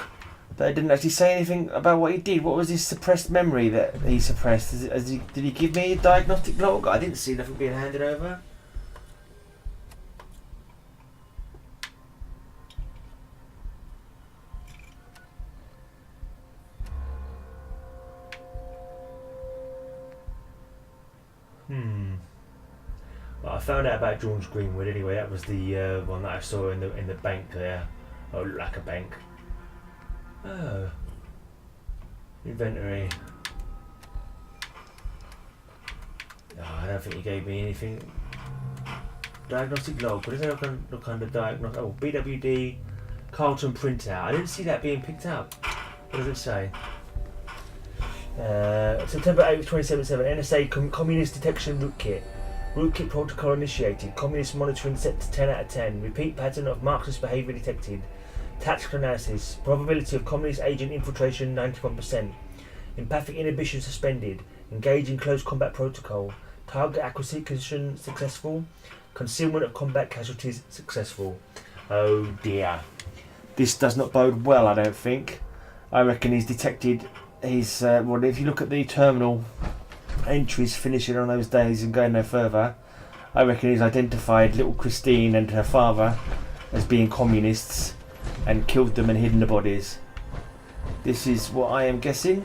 but it didn't actually say anything about what he did. What was his suppressed memory that he suppressed? Did he give me a diagnostic log? I didn't see nothing being handed over. I found out about George Greenwood anyway. That was the one that I saw in the bank there. Oh, it looked like a bank. Oh. Inventory. Oh, I don't think he gave me anything. Diagnostic log. What does that look under diagnostic? Oh, BWD Carlton printout. I didn't see that being picked up. What does it say? September 8th, 2077. NSA Communist Detection Rootkit. Rootkit protocol initiated. Communist monitoring set to 10 out of 10. Repeat pattern of Marxist behaviour detected. Tactical analysis. Probability of communist agent infiltration 91%. Empathic inhibition suspended. Engage in close combat protocol. Target acquisition successful. Concealment of combat casualties successful. Oh dear. This does not bode well, I don't think. I reckon he's detected his... well, if you look at the terminal entries finishing on those days and going no further, I reckon he's identified little Christine and her father as being communists and killed them and hidden the bodies. This is what I am guessing,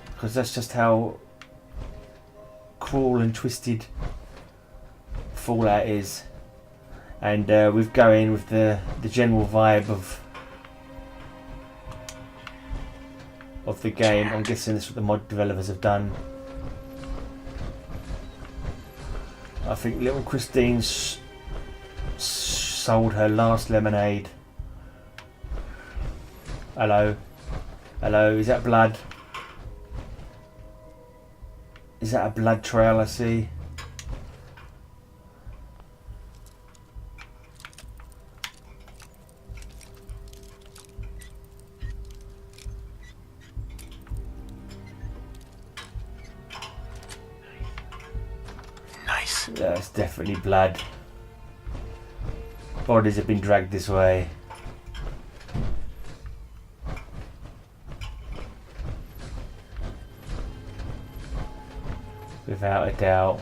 because that's just how cruel and twisted Fallout is. And we've going with the general vibe of the game. I'm guessing that's what the mod developers have done. I think little Christine sold her last lemonade. Hello? Hello? Is that blood? Is that a blood trail I see?
Nice.
That's definitely blood. Bodies have been dragged this way. Without a doubt.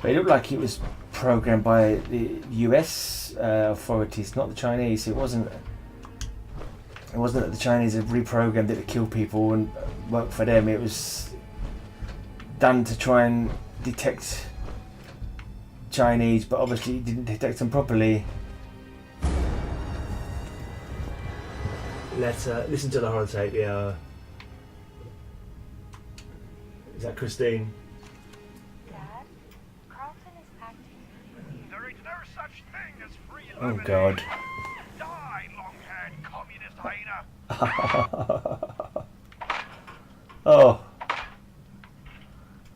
But it looked like it was programmed by the US authorities, not the Chinese. It wasn't that the Chinese had reprogrammed it to kill people and work for them. It was done to try and detect Chinese, but obviously it didn't detect them properly. Let's listen to the holotape. Yeah. Is that Christine?
Dad, Carlton is acting.
There ain't no such thing as free
Oh
lemonade.
God.
Die, long-haired communist hyena.
Oh.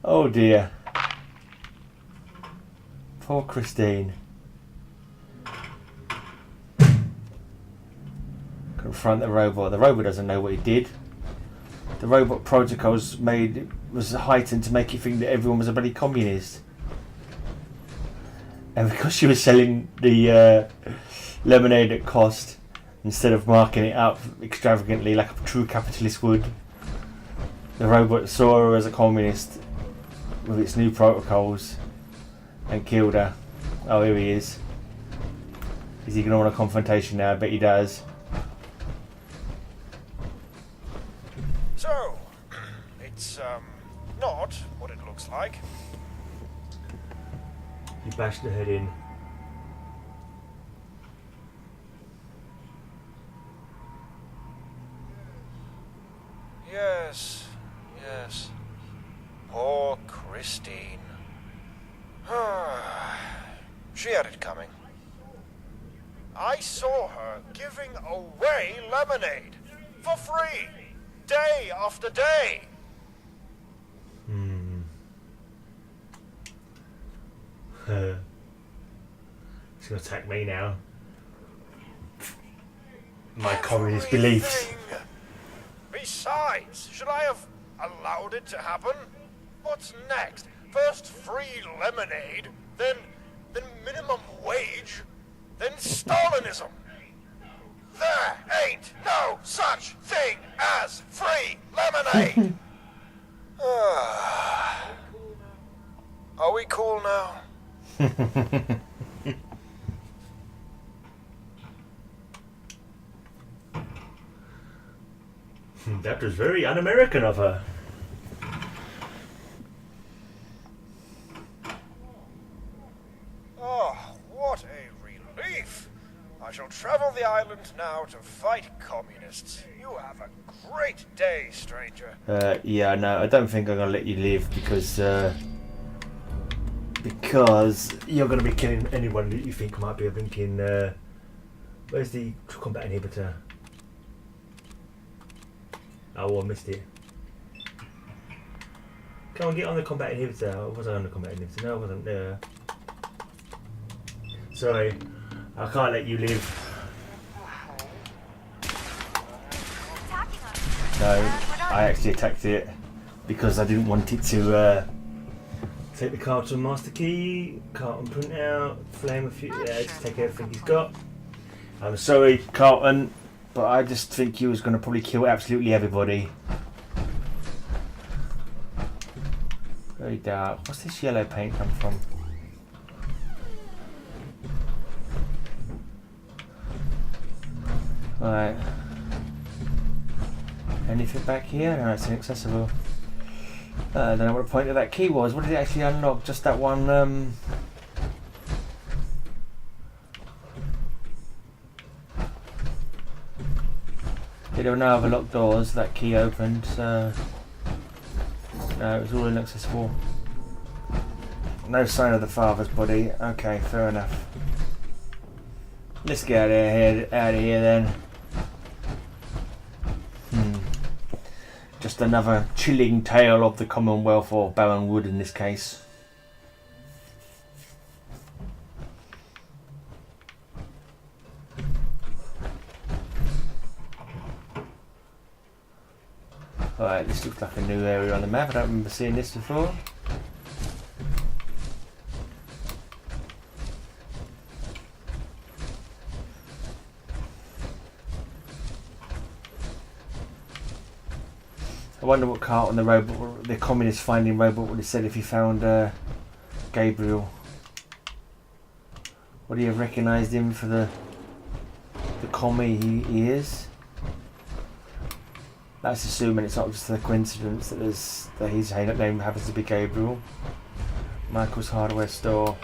Oh dear. Poor Christine. Confront the robot. The robot doesn't know what he did. The robot protocols was heightened to make you think that everyone was a bloody communist. And because she was selling the lemonade at cost instead of marking it up extravagantly like a true capitalist would, the robot saw her as a communist with its new protocols and killed her. Oh, here he is. Is he going to want a confrontation now? I bet he does.
So, it's, not what it looks like.
He bashed the head in.
Yes, yes. Poor Christine. She had it coming. I saw her giving away lemonade for free, day after day.
He's going to attack me now. My communist beliefs.
Everything. Besides, should I have allowed it to happen? What's next? First free lemonade, then minimum wage, then Stalinism. There ain't no such thing as free lemonade. Are we cool now?
That was very un-American of her.
shall travel the island now to fight communists. You have a great day, stranger.
Yeah, no, I don't think I'm gonna let you live because you're gonna be killing anyone that you think might be a thinking. Where's the combat inhibitor? Oh, I missed it. Come on, get on the combat inhibitor. Or was I on the combat inhibitor? No, I wasn't there. Sorry, I can't let you live.
Attacking us.
No, I actually attacked it because I didn't want it to take the Carlton master key, Carlton printout, flame a few. Yeah, just take everything he's got. I'm sorry, Carlton, but I just think he was going to probably kill absolutely everybody. Very dark. What's this yellow paint come from? Right. Anything back here? No, it's inaccessible. I don't know what the point of that key was. What did it actually unlock? Just that one. There were no other locked doors. That key opened, so no, it was all inaccessible. No sign of the father's body. Okay, fair enough. Let's get out of here then. Just another chilling tale of the Commonwealth, or Barrenwood in this case. Alright, this looks like a new area on the map. I don't remember seeing this before. I wonder what Carlton, the communist finding robot, would have said if he found Gabriel. Would he have recognised him for the commie he is? That's assuming it's not just a coincidence that his name happens to be Gabriel. Michael's hardware store.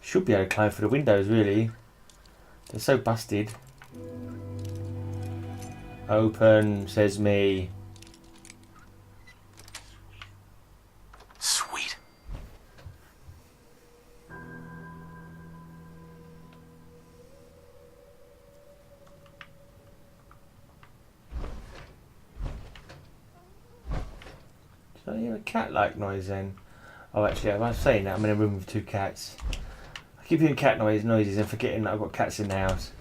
Should be able to climb through the windows, really. They're so busted. Open, says me.
Sweet.
Did I hear a cat-like noise then? Oh, actually, I was saying that I'm in a room with two cats. I keep hearing cat noises and forgetting that I've got cats in the house,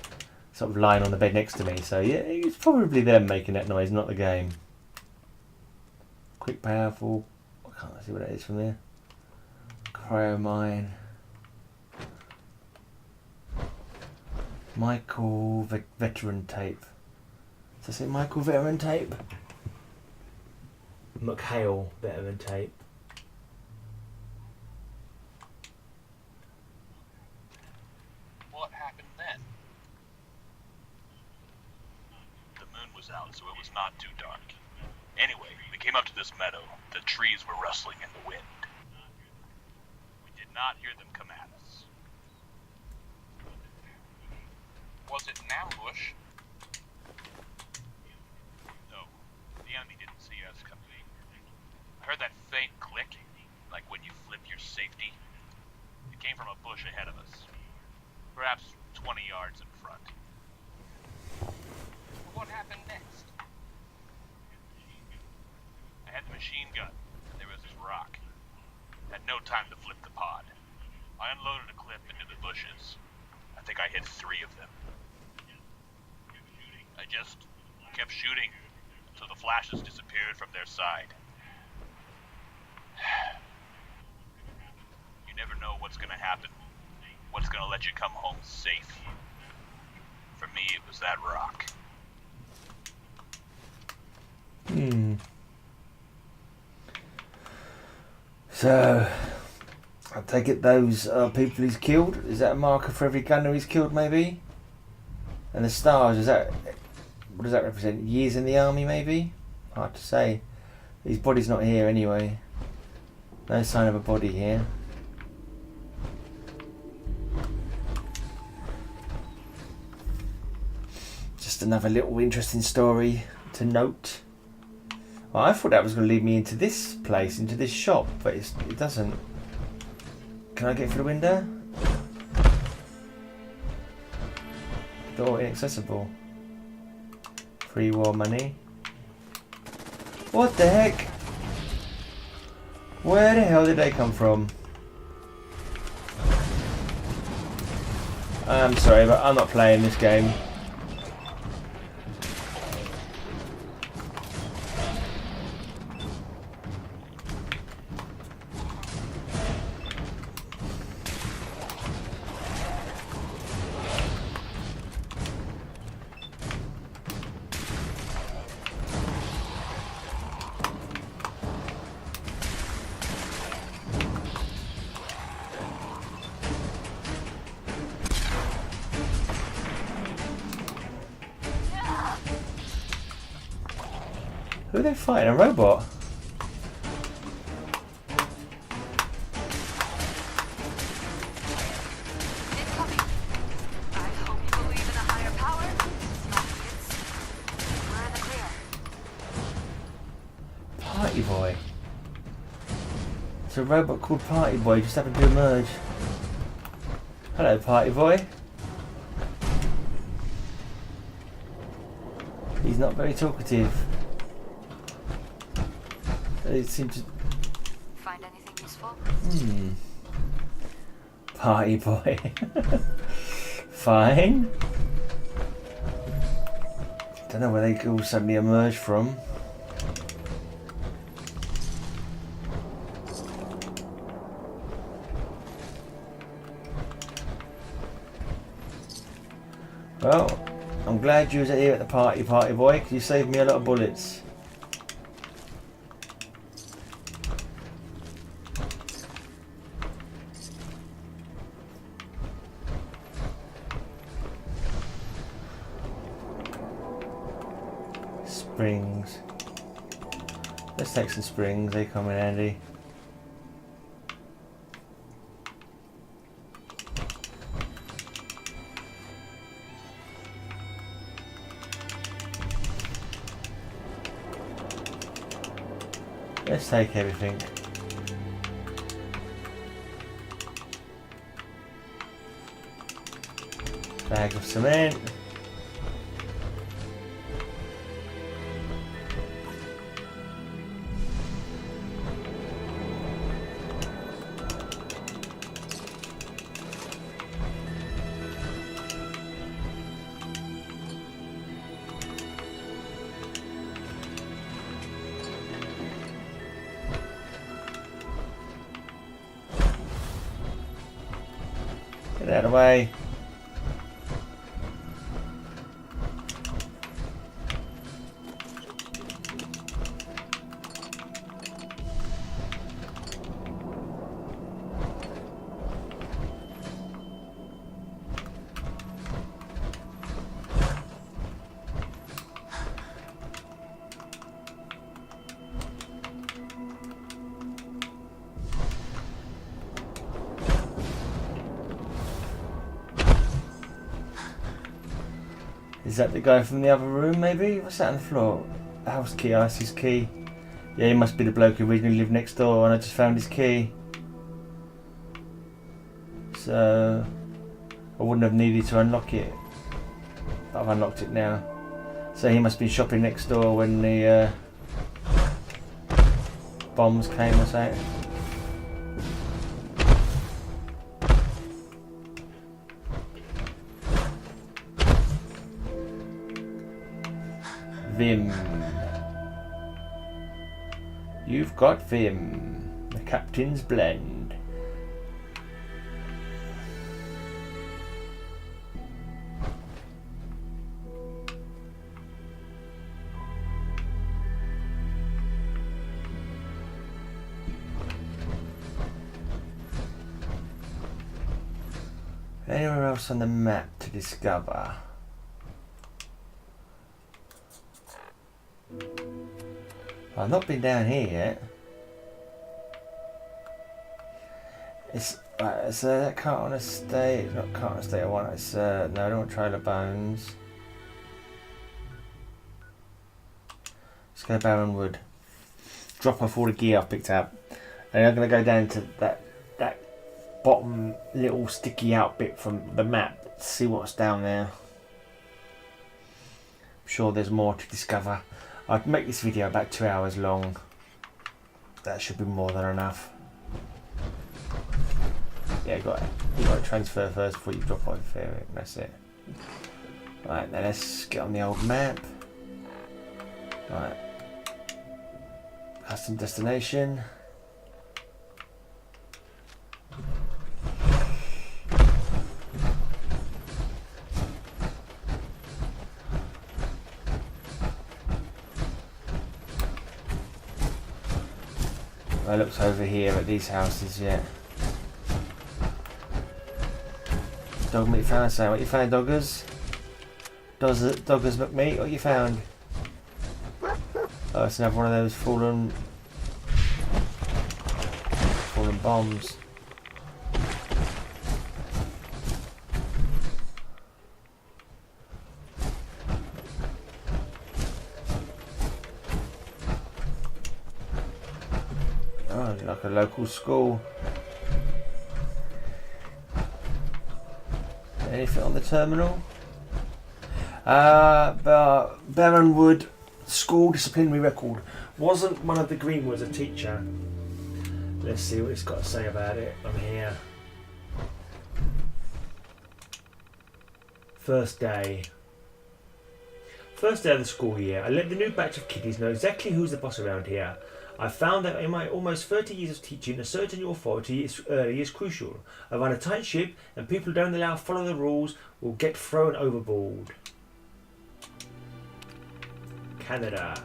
sort of lying on the bed next to me. So yeah, it's probably them making that noise, not the game. Quick, powerful. I can't see what that is from there. Cryomine. Michael veteran tape. Does it say Michael veteran tape? McHale veteran tape.
What happened then?
The moon was out, so it was not too dark. Anyway, we came up to this meadow. The trees were rustling in the wind. We did not hear them come at us.
Was it an ambush?
No, the enemy didn't see us coming. I heard that faint click, like when you flip your safety. It came from a bush ahead of us. Perhaps 20 yards in front.
What happened next?
I had the machine gun, and there was this rock. Had no time to flip the pod. I unloaded a clip into the bushes. I think I hit 3 of them. I just kept shooting until the flashes disappeared from their side. You never know what's gonna happen. What's gonna let you come home safe. For me, it was that rock.
So, I take it those are people he's killed. Is that a marker for every gunner he's killed, maybe? And the stars, is that what does that represent? Years in the army, maybe? Hard to say. His body's not here anyway. No sign of a body here. Just another little interesting story to note. Well, I thought that was going to lead me into this place, into this shop, but it doesn't. Can I get through the window? Door inaccessible. Pre-war money. What the heck? Where the hell did they come from? I'm sorry, but I'm not playing this game. Who are they fighting? A robot?
Incoming. I hope you believe in a higher power. Not kids. We're in the clear.
Party Boy. It's a robot called Party Boy, just happened to emerge. Hello, Party Boy. He's not very talkative. It seems to...
Find anything useful?
Party Boy. Fine. Don't know where they all suddenly emerge from. Well, I'm glad you was here at the Party Boy, because you saved me a lot of bullets. Springs. Let's take some springs, they come in handy. Let's take everything. Bag of cement. Get out of the way. Is that the guy from the other room, maybe? What's that on the floor? House key, that's his key. Yeah, he must be the bloke who originally lived next door, and I just found his key. So I wouldn't have needed to unlock it, but I've unlocked it now. So he must be shopping next door when the bombs came or something. Vim. You've got Vim, the captain's blend. Anywhere else on the map to discover? I've not been down here yet. It's that Carton Estate. It's not Carton Estate I want. It's no, I don't want Trailer Bones. Let's go Barrenwood. Drop off all the gear I've picked up. And I'm gonna go down to that bottom little sticky out bit from the map. See what's down there. I'm sure there's more to discover. I'd make this video about 2 hours long. That should be more than enough. Yeah, you got to transfer first before you drop off there. That's it. Right, now let's get on the old map. Right. Custom destination. I looked over here at these houses yet. Dog meat found, so what you found, doggers? Doggers McMeat, what you found? Oh, it's another one of those fallen bombs. Oh, like a local school. Anything on the terminal? Barrenwood school disciplinary record. Wasn't one of the Greenwoods a teacher? Let's see what it's got to say about it. I'm here. First day. First day of the school year. I let the new batch of kiddies know exactly who's the boss around here. I found that in my almost 30 years of teaching, asserting your authority early is crucial. I run a tight ship, and people who don't allow follow the rules will get thrown overboard. Canada.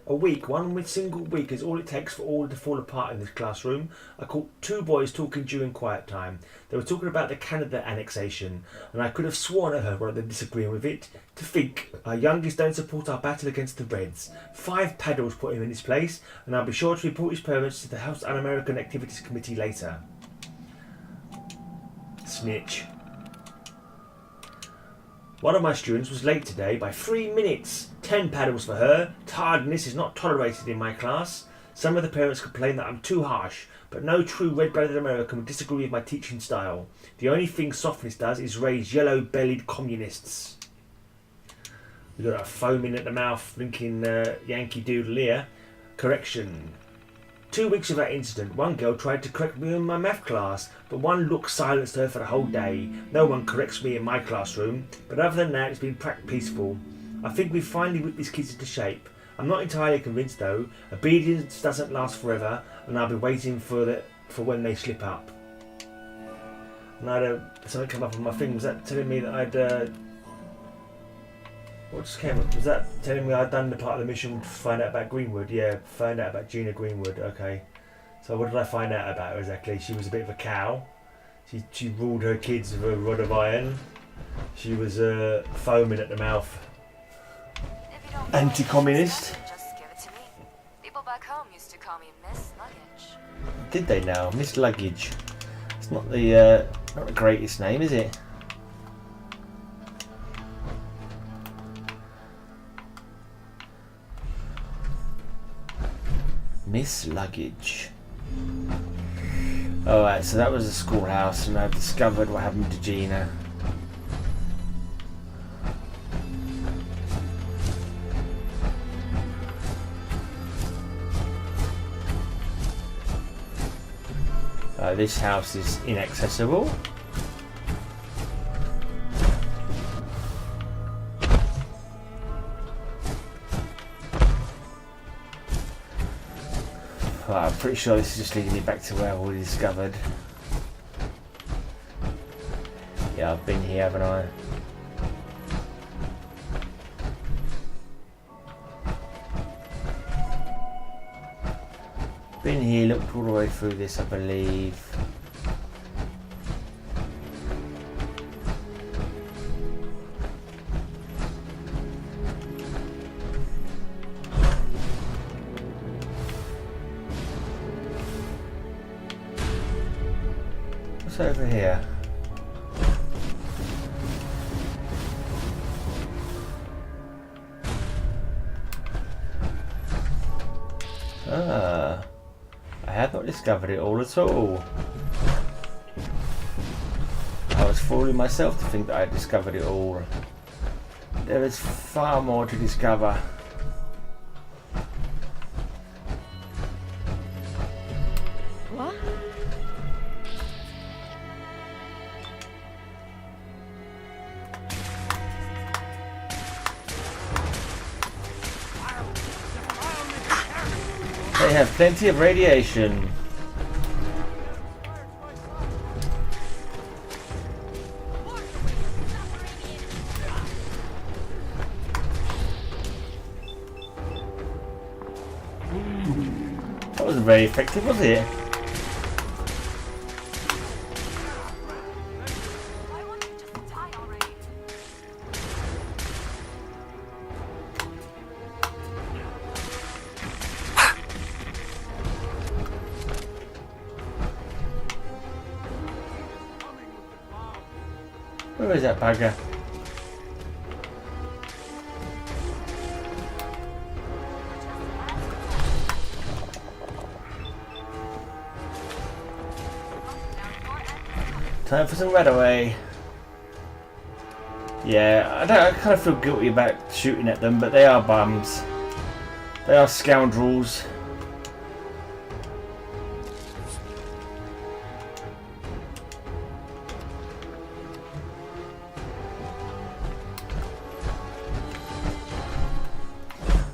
A week, one single week is all it takes for all to fall apart in this classroom. I caught 2 boys talking during quiet time. They were talking about the Canada annexation, and I could have sworn I heard one of them disagreeing with it. To think, our youngest don't support our battle against the Reds. 5 paddles put him in his place, and I'll be sure to report his parents to the House Un-American Activities Committee later. Snitch. One of my students was late today by 3 minutes. 10 paddles for her. Tardiness is not tolerated in my class. Some of the parents complain that I'm too harsh, but no true red-blooded American would disagree with my teaching style. The only thing softness does is raise yellow-bellied communists. We've got a foaming at the mouth, blinking Yankee Doodle here. Correction. 2 weeks of that incident, one girl tried to correct me in my math class, but one look silenced her for the whole day. No one corrects me in my classroom, but other than that, it's been peaceful. I think we've finally whipped these kids into shape. I'm not entirely convinced though. Obedience doesn't last forever, and I'll be waiting for when they slip up. And I had something come up on my thing. Was that telling me that I'd... What just came up? Was that telling me I'd done the part of the mission to find out about Greenwood? Yeah, find out about Gina Greenwood. Okay. So what did I find out about her exactly? She was a bit of a cow. She ruled her kids with a rod of iron. She was foaming at the mouth. Anti-communist.
Just give it to me. People back home used to call me Miss Luggage.
Did they now? Miss Luggage. It's not the greatest name, is it? Miss Luggage. Alright, so that was the schoolhouse, and I've discovered what happened to Gina. This house is inaccessible. I'm pretty sure this is just leading me back to where we discovered. Yeah, I've been here, haven't I? Been here, looked all the way through this, I believe. What's over here? Ah, I had not discovered it all at all. I was fooling myself to think that I had discovered it all. There is far more to discover.
What?
They have plenty of radiation. That wasn't very effective, was it?
Why won't you just die already?
Where is that bugger? Time for some Redaway. Yeah, I kind of feel guilty about shooting at them, but they are bums. They are scoundrels.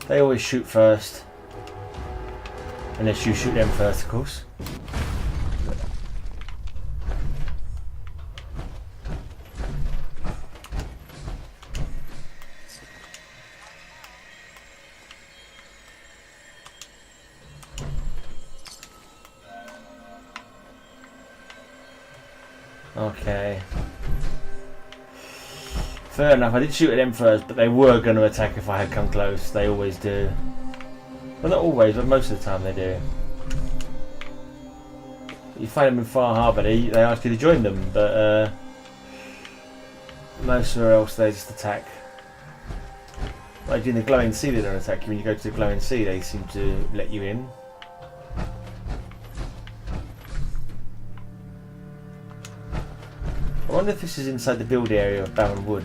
They always shoot first. Unless you shoot them first, of course. Okay. Fair enough, I did shoot at them first, but they were going to attack if I had come close. They always do. Well, not always, but most of the time they do. You find them in Far Harbour, they ask you to join them, but most where else they just attack. Like in the Glowing Sea they don't attack you. When you go to the Glowing Sea they seem to let you in. I wonder if this is inside the build area of Barrenwood.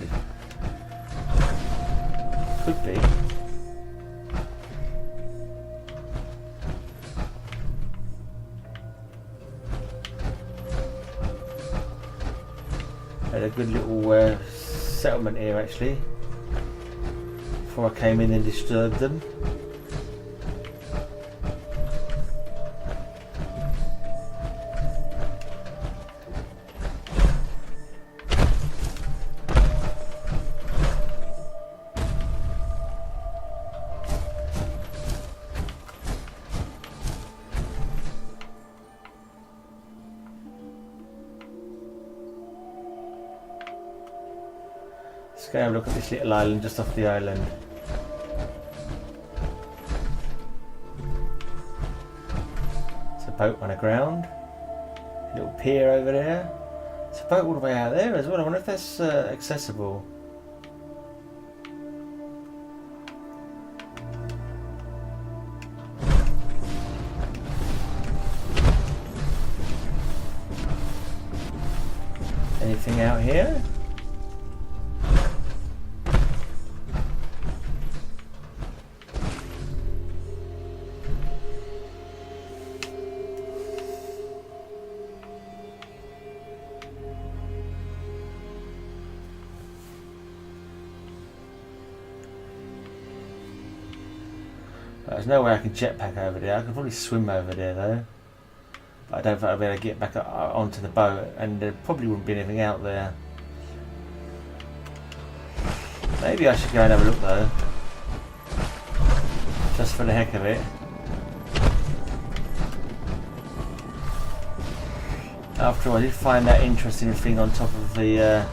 Could be. Had a good little settlement here actually. Before I came in and disturbed them. Let's go and have a look at this little island just off the island. It's a boat on the ground. Little pier over there. It's a boat all the way out there as well. I wonder if that's accessible. Anything out here? There's no way I can jetpack over there. I could probably swim over there though. But I don't think I'll be able to get back onto the boat, and there probably wouldn't be anything out there. Maybe I should go and have a look though. Just for the heck of it. After all, I did find that interesting thing on top of the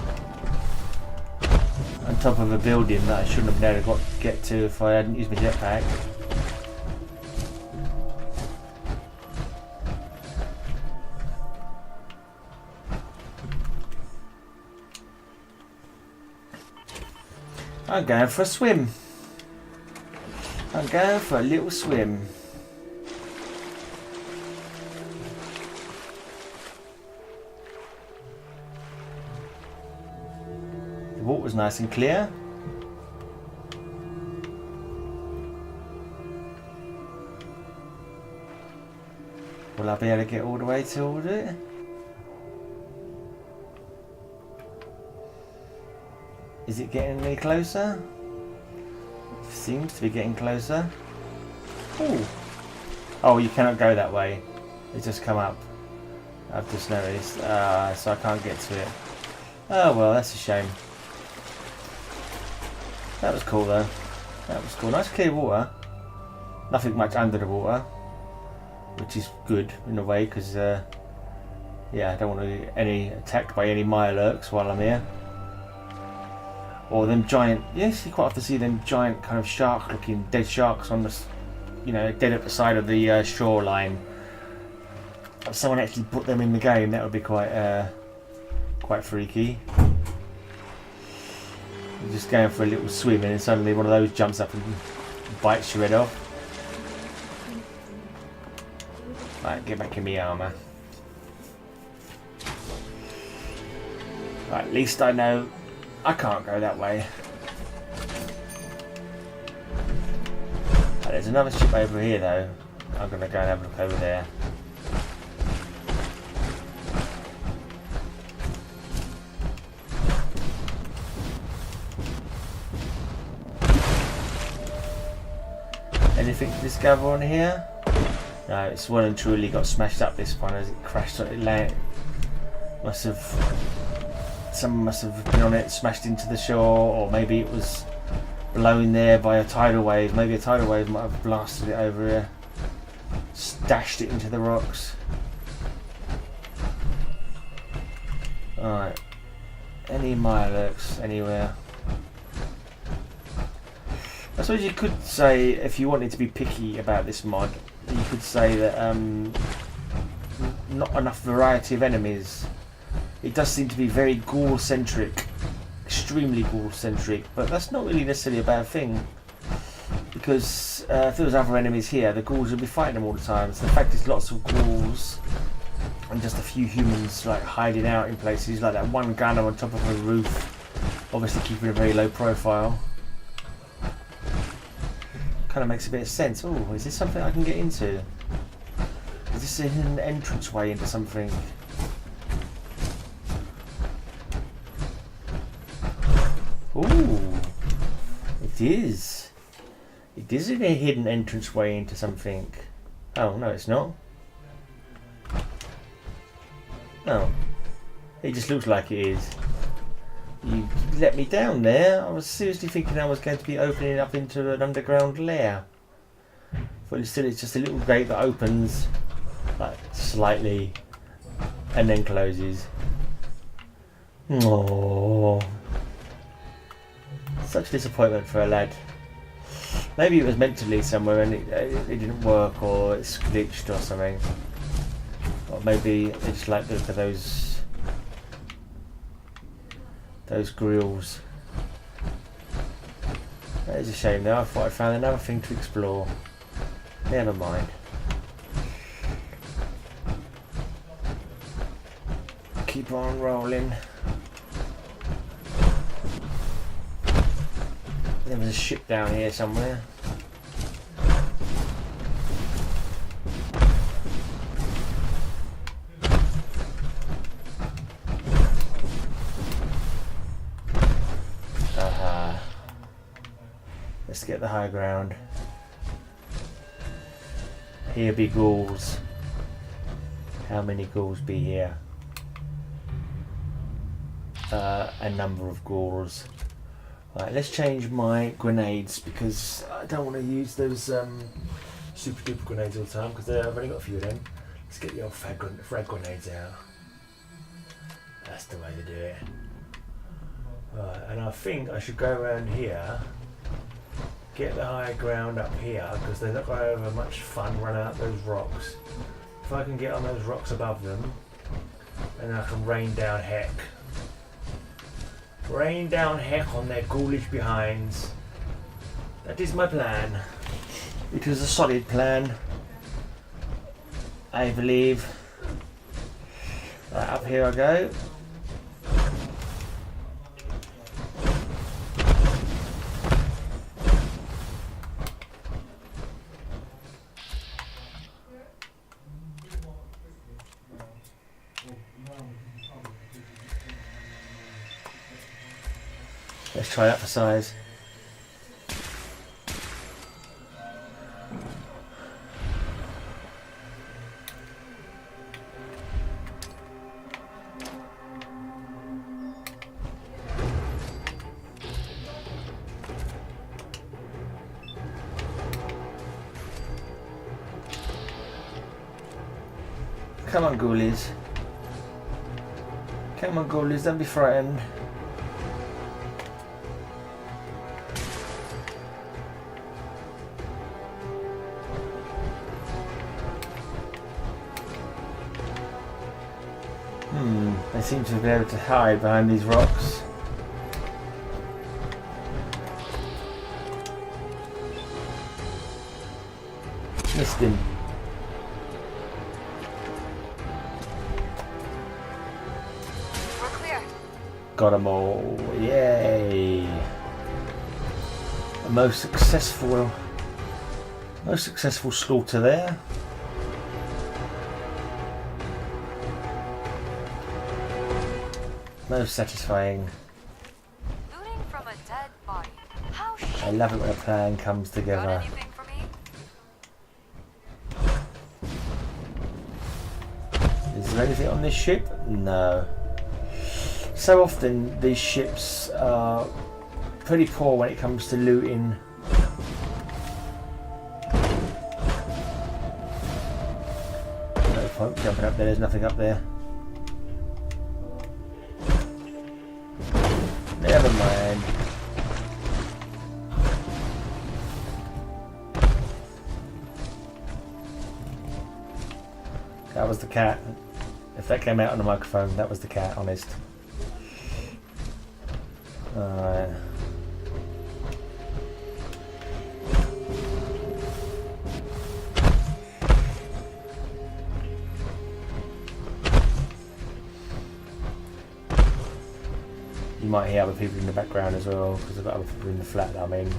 a building that I shouldn't have been able to get to if I hadn't used my jetpack. I'm going for a swim. I'm going for a little swim. The water's nice and clear. Will I be able to get all the way toward it? Is it getting any closer? Seems to be getting closer. Ooh. Oh, you cannot go that way. It's just come up. I've just noticed. So I can't get to it. Oh well, that's a shame. That was cool though. That was cool. Nice clear water. Nothing much under the water, which is good in a way because yeah, I don't want to be attacked by any Mirelurks while I'm here. Or them giant, yes, you quite often see them giant kind of shark-looking dead sharks on the, you know, dead at the side of the shoreline. If someone actually put them in the game, that would be quite freaky. You're just going for a little swim and then suddenly one of those jumps up and bites your head off. Right, get back in my armour. Right, at least I know I can't go that way. Right, there's another ship over here though. I'm going to go and have a look over there. Anything to discover on here? No, it's well and truly got smashed up this one as it crashed. It landed. Someone must have been on it, smashed into the shore, or maybe it was blown there by a tidal wave. Maybe a tidal wave might have blasted it over here, dashed it into the rocks. Alright, any Mirelurks anywhere? I suppose you could say, if you wanted to be picky about this mod, you could say that not enough variety of enemies. It does seem to be very Ghoul-centric, extremely Ghoul-centric, but that's not really necessarily a bad thing, because if there was other enemies here, the Ghouls would be fighting them all the time. So the fact is lots of Ghouls and just a few humans like hiding out in places, like that one gunner on top of a roof, obviously keeping a very low profile. Kind of makes a bit of sense. Oh, is this something I can get into? Is this an entranceway into something? Ooh, it is. It is a hidden entranceway into something. Oh, no, it's not. Oh, it just looks like it is. You let me down there. I was seriously thinking I was going to be opening up into an underground lair. But still, it's just a little gate that opens, like, slightly, and then closes. Aww. Such disappointment for a lad. Maybe it was meant to lead somewhere and it didn't work, or it's glitched or something. Or maybe they just like the look of those grills. That is a shame though. I thought I found another thing to explore. Never mind. Keep on rolling. There was a ship down here somewhere. Aha. Let's get the high ground. Here be ghouls. How many ghouls be here? A number of ghouls. Right, let's change my grenades because I don't want to use those super duper grenades all the time because I've only got a few of them. Let's get the old frag grenades out. That's the way to do it. Right, and I think I should go around here, get the high ground up here because they're not going to have much fun running up those rocks. If I can get on those rocks above them, then I can rain down heck. Rain down heck on their ghoulish behinds. That is my plan. It is a solid plan, I believe. Right, up here I go. Let's try that for size. Come on, ghoulies. Come on, ghoulies, don't be frightened. They seem to be able to hide behind these rocks. Missed him.
We're clear.
Got them all. Yay! A most successful slaughter there. Most satisfying.
Looting from a dead body. How shit.
I love it when a plan comes
Got
together.
anything for me?
Is there anything on this ship? No. So often these ships are pretty poor when it comes to looting. No point jumping up there, there's nothing up there. Never mind. That was the cat. If that came out on the microphone, that was the cat, honest. Alright. You might hear other people in the background as well, because I've got other people in the flat that I'm in.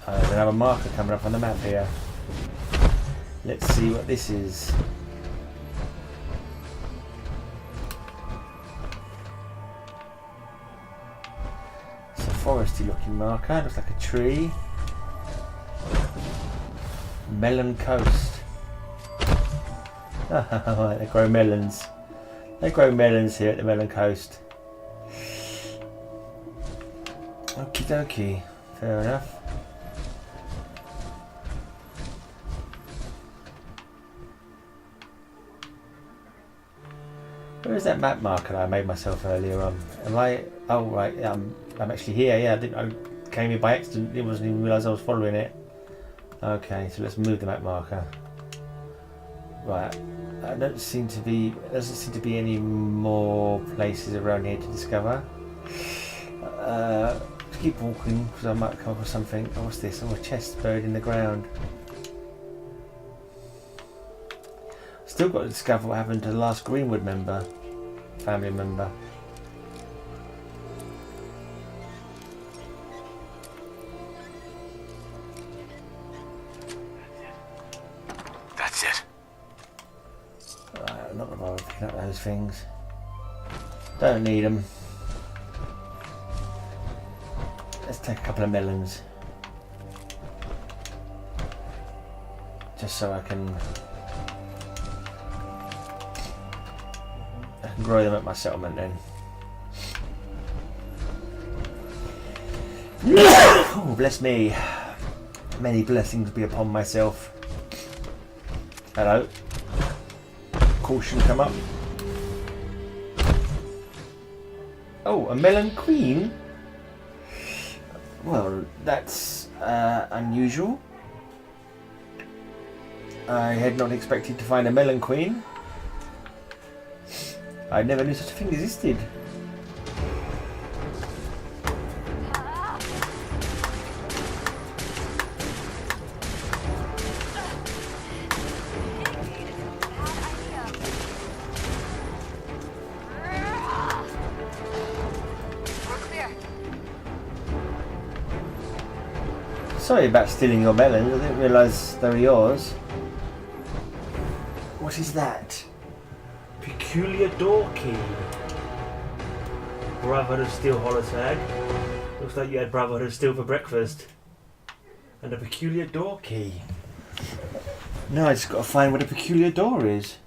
There's another marker coming up on the map here. Let's see what this is. It's a foresty looking marker, looks like a tree. Melon Coast. They grow melons. They grow melons here at the Melon Coast. Okie dokie, fair enough. Where is that map marker that I made myself earlier on? Am I? Oh right, I'm actually here. Yeah, I came here by accident. It wasn't even realise I was following it. Okay, so let's move the map marker. Right. Doesn't seem to be any more places around here to discover. Let's keep walking because I might come up with something. Oh, what's this? Oh, a chest buried in the ground. Still got to discover what happened to the last Greenwood family member.
That's it.
I'm not gonna bother picking up those things. Don't need them. Let's take a couple of melons. Just so I can grow them at my settlement then. Oh, bless me. Many blessings be upon myself. Hello. Caution come up. Oh, a melon queen? Well, that's unusual. I had not expected to find a melon queen. I never knew such a thing existed. Sorry about stealing your melons. I didn't realise they were yours. What is that? Peculiar door key. Brotherhood of Steel holotag. Looks like you had Brotherhood of Steel for breakfast. And a peculiar door key. Now I just got to find where the peculiar door is.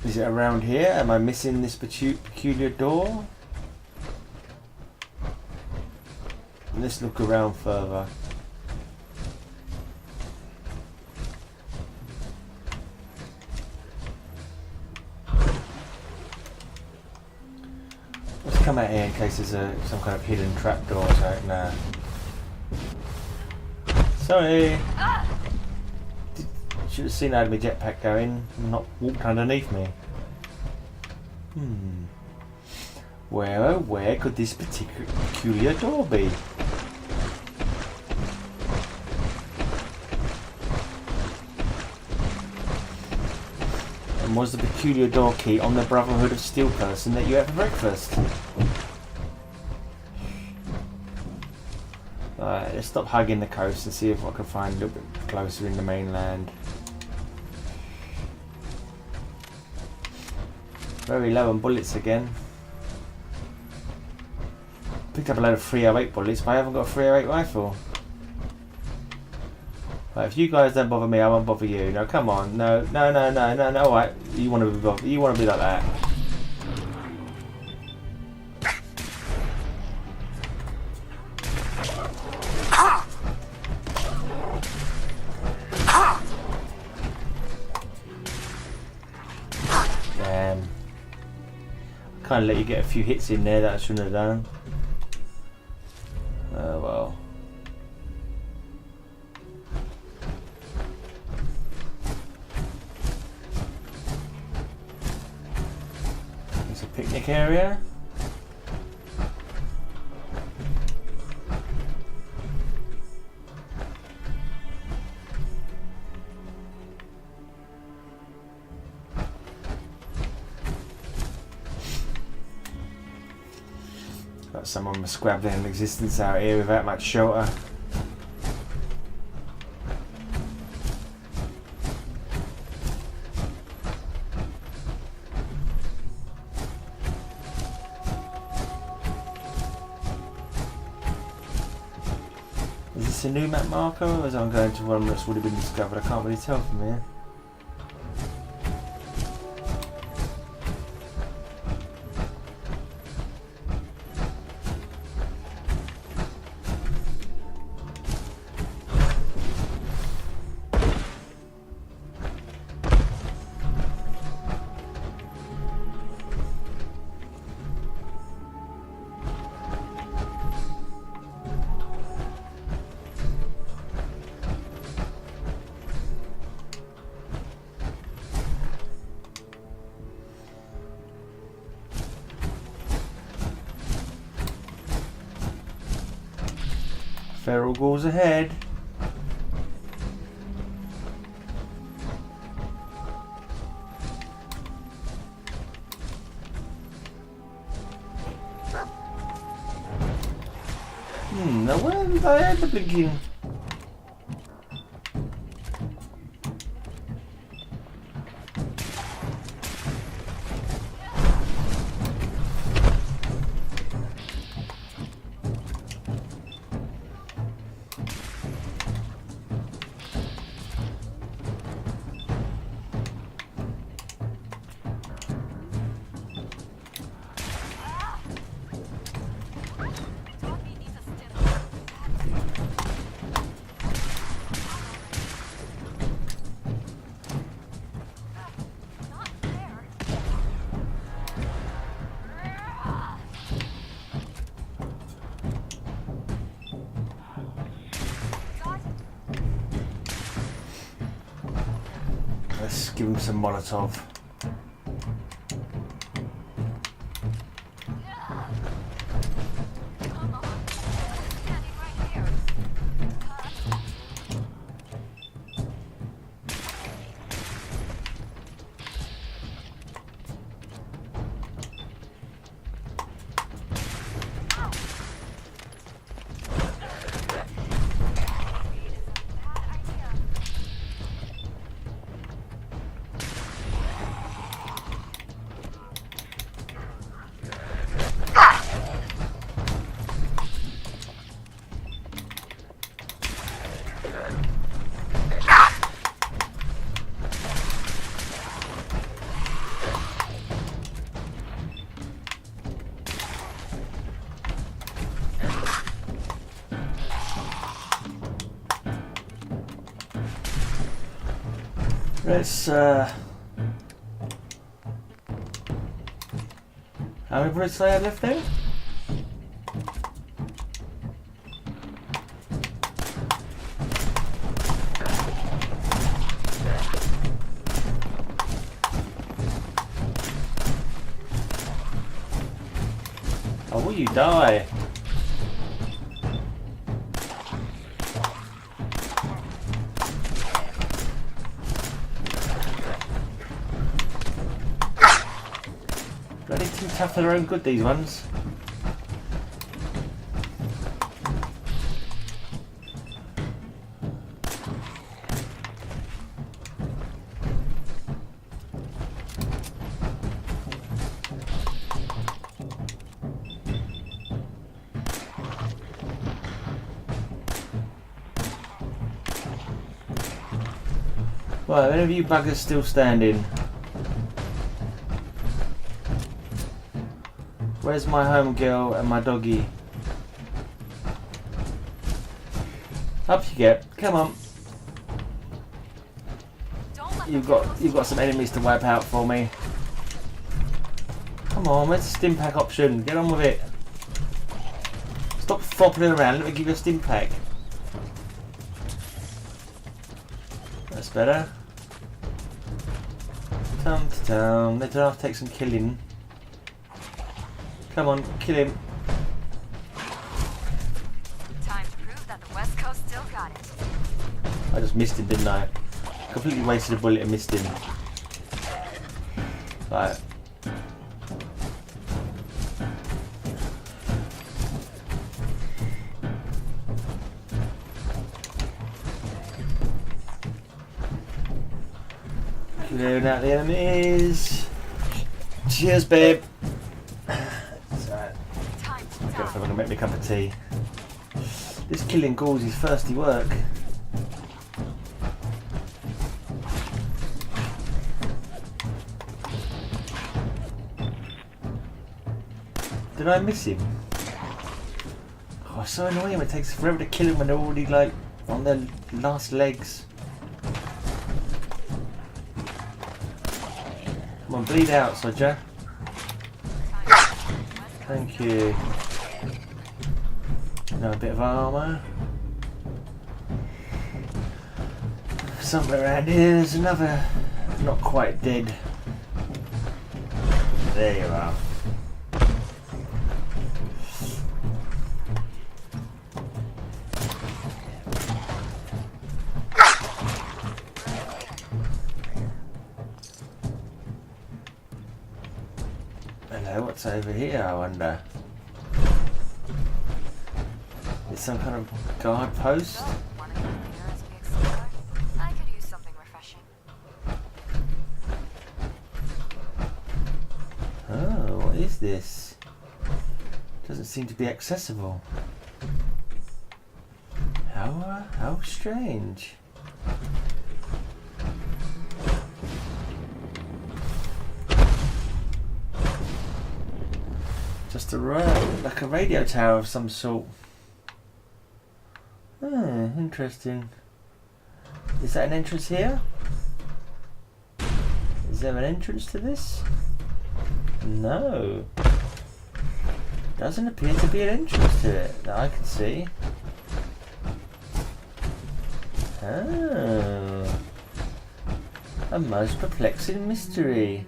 Is it around here? Am I missing this peculiar door? Let's look around further. Let's come out here in case there's some kind of hidden trapdoor or something. Nah. Sorry. Should have seen I had my jetpack going and not walked underneath me. Where could this peculiar door be? And was the peculiar door key on the Brotherhood of Steel person that you had for breakfast? Alright, let's stop hugging the coast and see if I can find a little bit closer in the mainland. Very low on bullets again. Picked up a load of 308 bullets, but I haven't got a 308 rifle. Right, if you guys don't bother me, I won't bother you. No, come on. No. Alright, you want to be bothered. You want to be like that. Damn. I kind of let you get a few hits in there that I shouldn't have done. Oh well. It's a picnic area. Got someone scrabbling an existence out here without much shelter. Is this a new map marker or is I'm going to one that's already been discovered? I can't really tell from here. Feral ghouls ahead. Now where did I at the beginning? Let's give him some Molotov. Let's how many bullets do I have left there? Oh, will you die? Bloody too tough for their own good, these ones. Right, any of you buggers still standing? Where's my home girl and my doggy? Up you get. Come on.
Don't let
You've
them
got some enemies to wipe out for me. Come on, where's the stim pack option? Get on with it. Stop flopping around. Let me give you a stim pack. That's better. Tum-tum. Let's have to take some killing. Come on, kill him.
Time to prove that the West Coast still got it.
I just missed him, didn't I? Completely wasted a bullet and missed him. Right. Clearing out the enemies. Cheers, babe. It's alright.
Time to
I'm
die.
gonna make me a cup of tea. This killing ghouls is thirsty work. Did I miss him? Oh, it's so annoying when it takes forever to kill him when they're already like on their last legs. Come on, bleed out, soldier. Thank you. Now a bit of armour. Somewhere around here there's another not quite dead. There you are. Hello, what's over here, I wonder? Is some kind of guard post?
Want to get here as we explore? I could use something refreshing.
Oh, what is this? Doesn't seem to be accessible. How strange. Just like a radio tower of some sort. Oh, interesting. Is that an entrance here? Is there an entrance to this? No. Doesn't appear to be an entrance to it that I can see. Oh. A most perplexing mystery.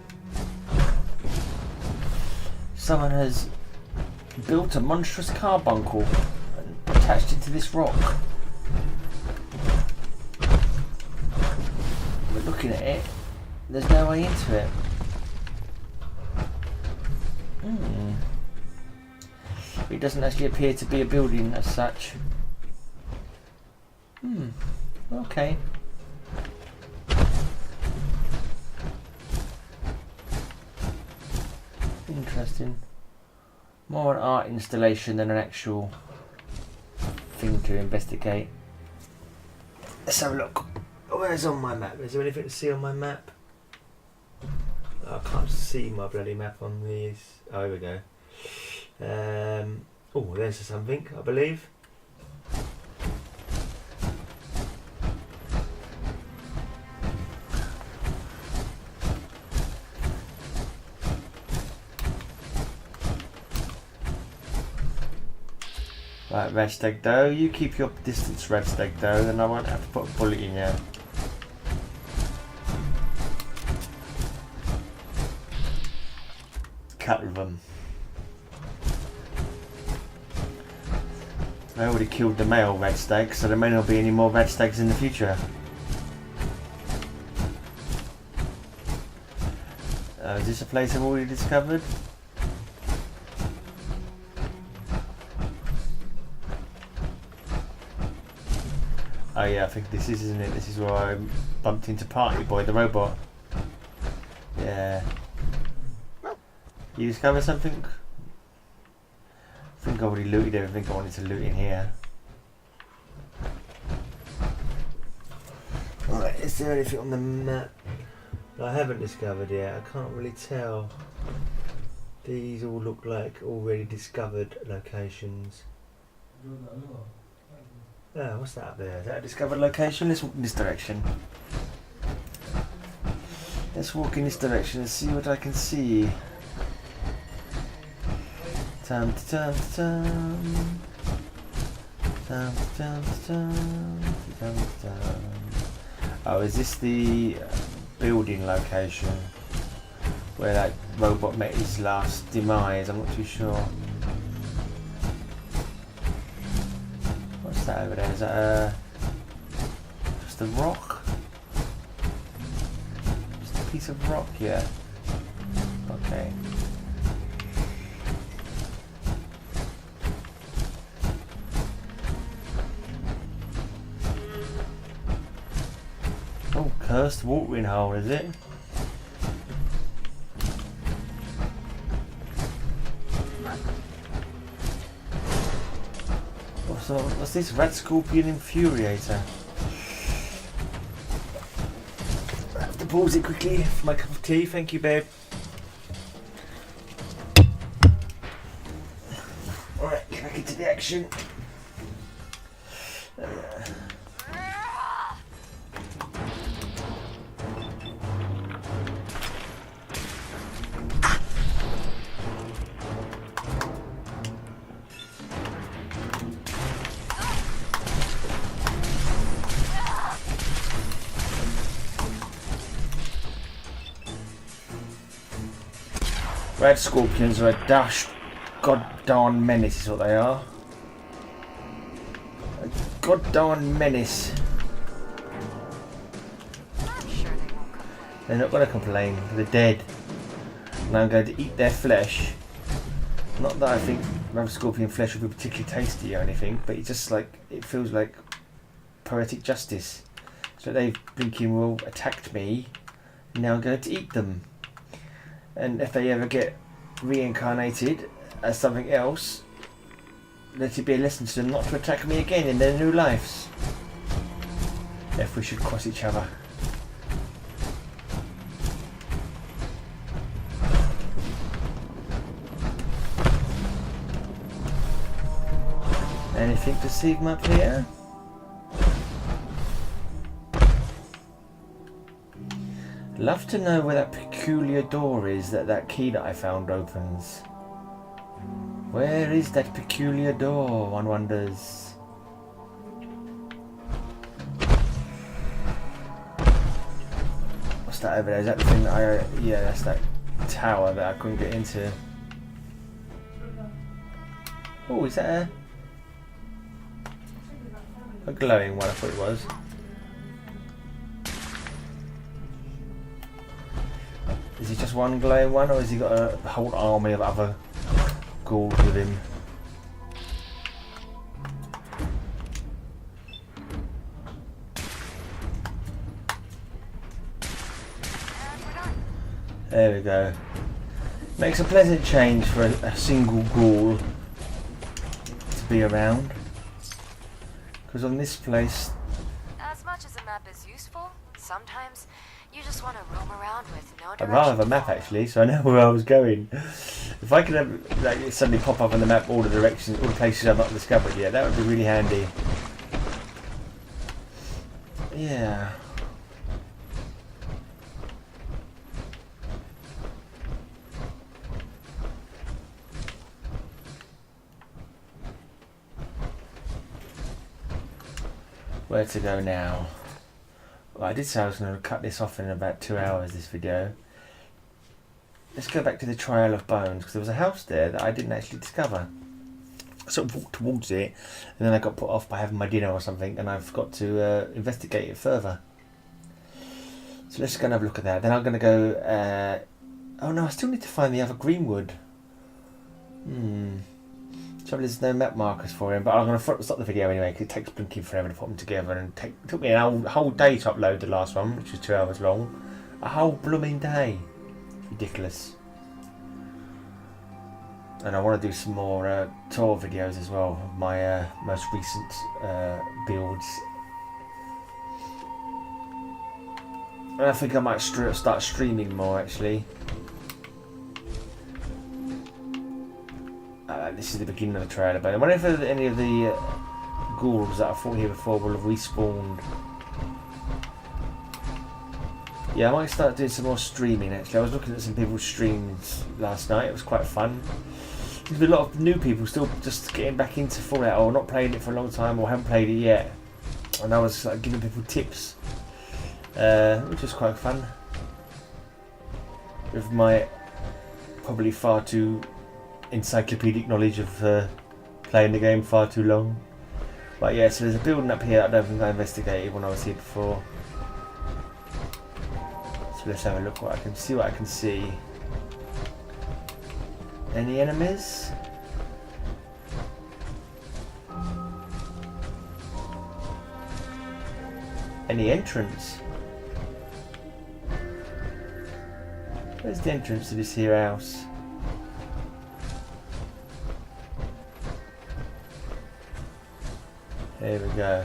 Someone has built a monstrous carbuncle and attached it to this rock. But looking at it, there's no way into it. It doesn't actually appear to be a building as such. Okay. Interesting. More an art installation than an actual thing to investigate. Let's have a look. Where's on my map? Is there anything to see on my map? Oh, I can't see my bloody map on these. Oh, here we go. Oh, there's something, I believe. Right, red stag doe, you keep your distance, red stag doe, then I won't have to put a bullet in you. Cut with them. I already killed the male red stag, so there may not be any more red stags in the future. Is this a place I've already discovered? Oh yeah, I think this is, isn't it? This is where I bumped into Party Boy, the robot. Yeah. You discover something? I think I already looted everything I wanted to loot in here. Alright, is there anything on the map that I haven't discovered yet? I can't really tell. These all look like already discovered locations. Oh, what's that up there? Is that a discovered location? Let's walk in this direction. Let's walk in this direction and see what I can see. Tam tam tam tam tam tam tam tam. Oh, is this the building location where that robot met his last demise? I'm not too sure. What's that over there? Is that just a rock? Just a piece of rock, yeah. Okay. Oh, cursed watering hole, is it? What's this? Red Scorpion Infuriator. I have to pause it quickly for my cup of tea. Thank you, babe. Alright, back into the action. Red Scorpions are a dash god-darn menace is what they are. A god-darn menace.
I'm sure they won't complain.
They're not going to complain. They're dead. And I'm going to eat their flesh. Not that I think Red Scorpion flesh would be particularly tasty or anything, but it's just like, it feels like poetic justice. So they've thinking, well, attacked me, now I'm going to eat them. And if they ever get reincarnated as something else, let it be a lesson to them not to attack me again in their new lives. If we should cross each other. Anything to see from up here? Love to know where that peculiar door is that key that I found opens. Where is that peculiar door, one wonders. What's that over there? Is that the thing that I... yeah, that's that tower that I couldn't get into. Oh, is that a glowing one? I thought it was. Is he just one glowing one, or has he got a whole army of other ghouls with him? There we go. Makes a pleasant change for a single ghoul to be around. Because on this place...
As much as a map is useful, sometimes you just want to roam around with no
I'd
direction.
rather have a map actually, so I know where I was going. If I could have like suddenly pop up on the map all the directions, all the places I've not discovered yet, that would be really handy. Yeah. Where to go now? Well, I did say I was going to cut this off in about 2 hours, this video. Let's go back to the Trail of Bones, because there was a house there that I didn't actually discover. I sort of walked towards it, and then I got put off by having my dinner or something, and I've got to investigate it further. So let's go and have a look at that. Then I'm going to go... oh no, I still need to find the other Greenwood. Trouble is, there's no map markers for him, but I'm going to stop the video anyway, because it takes blinking forever to put them together, and it took me a whole day to upload the last one, which was 2 hours long. A whole blooming day. Ridiculous. And I want to do some more tour videos as well of my most recent builds. And I think I might start streaming more actually. This is the beginning of the trailer, but I wonder if any of the ghouls that I fought here before will have respawned. Yeah, I might start doing some more streaming actually. I was looking at some people's streams last night, it was quite fun. There's been a lot of new people still just getting back into Fallout or not playing it for a long time or haven't played it yet. And I was like, giving people tips, which was quite fun. With my probably far too encyclopedic knowledge of playing the game far too long. But yeah, so there's a building up here I don't think I investigated when I was here before. So let's have a look what I can see. Any enemies? Any entrance? Where's the entrance to this here house? Here we go.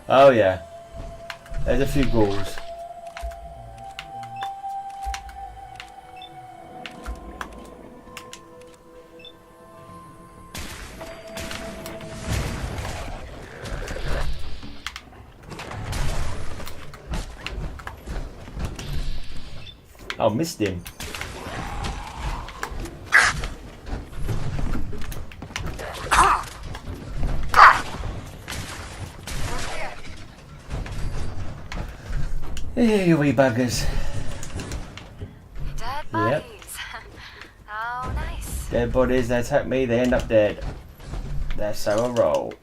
Oh yeah. There's a few ghouls. Oh, missed him. Here you wee buggers.
Dead bodies. Oh, nice.
Dead bodies, they attack me, they end up dead. That's how I roll.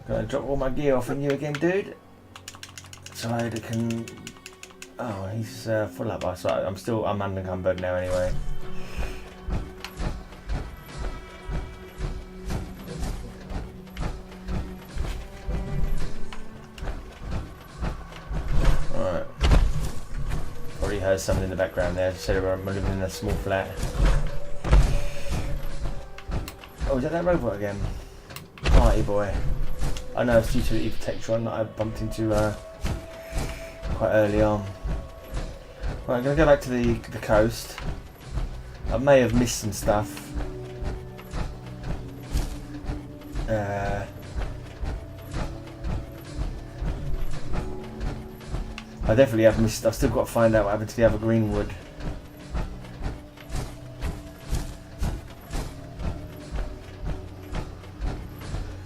Gonna drop all my gear off on you again, dude. So I can. Oh, he's full up. So I'm unencumbered now anyway. Alright. Probably heard something in the background there. So I'm living in a small flat. Oh, is that robot again? Party boy. I know it's utility protection that I bumped into quite early on. Right, I'm going to go back to the coast. I may have missed some stuff. I definitely have missed. I've still got to find out what happened to the other Greenwood.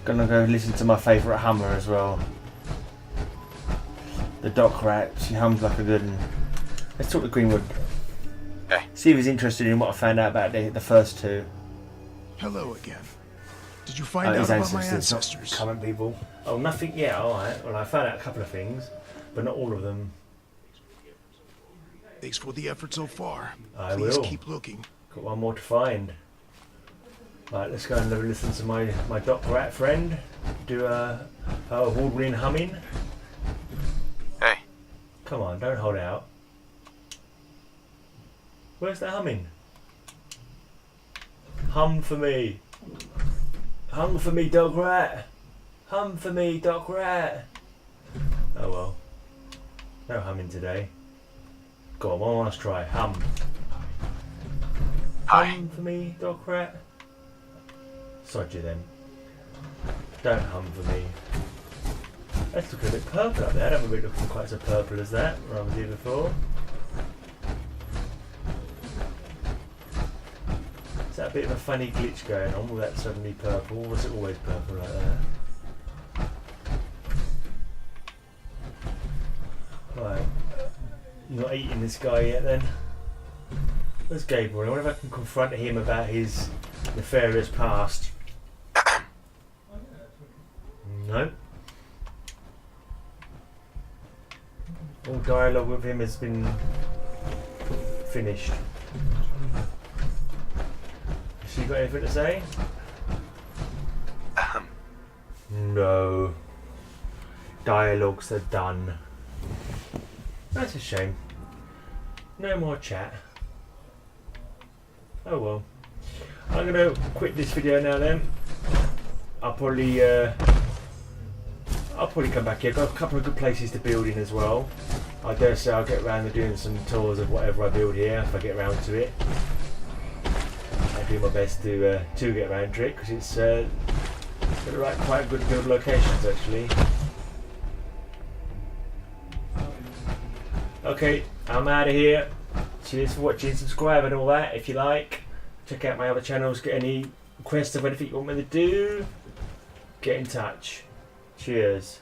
Gonna go listen to my favourite hummer as well. The dock rat, she hums like a good one. Let's talk to Greenwood.
Hey.
See if he's interested in what I found out about the first two.
Hello again. Did you find out about my ancestors?
Current people. Oh, nothing yet. Alright. Well, I found out a couple of things, but not all of them.
Thanks for the effort so far.
I
Please
will.
keep looking.
Got one more to find. Right, let's go and listen to my dock rat friend do a award-winning humming.
Hey.
Come on, don't hold out. Where's the humming? Hum for me. Hum for me, dog rat. Hum for me, dog rat. Oh well. No humming today. Go on, one last try. Hum.
Hi.
Hum for me, dog rat. Sod you then. Don't hum for me. That's looking a bit purple up there. I don't remember it looking quite so purple as that when I was here before. Is that a bit of a funny glitch going on with that suddenly purple? Or was it always purple like that? Right. You're not eating this guy yet then? Where's Gabriel? I wonder if I can confront him about his nefarious past. No. All dialogue with him has been finished. Has she got anything to say? No. Dialogues are done. That's a shame. No more chat. Oh well. I'm going to quit this video now then. I'll probably come back here. I've got a couple of good places to build in as well. I dare say I'll get around to doing some tours of whatever I build here if I get around to it. I'll do my best to get around to it because it's got quite good build locations actually. Okay, I'm out of here. Cheers for watching, subscribe and all that if you like. Check out my other channels, get any requests of anything you want me to do. Get in touch. Cheers.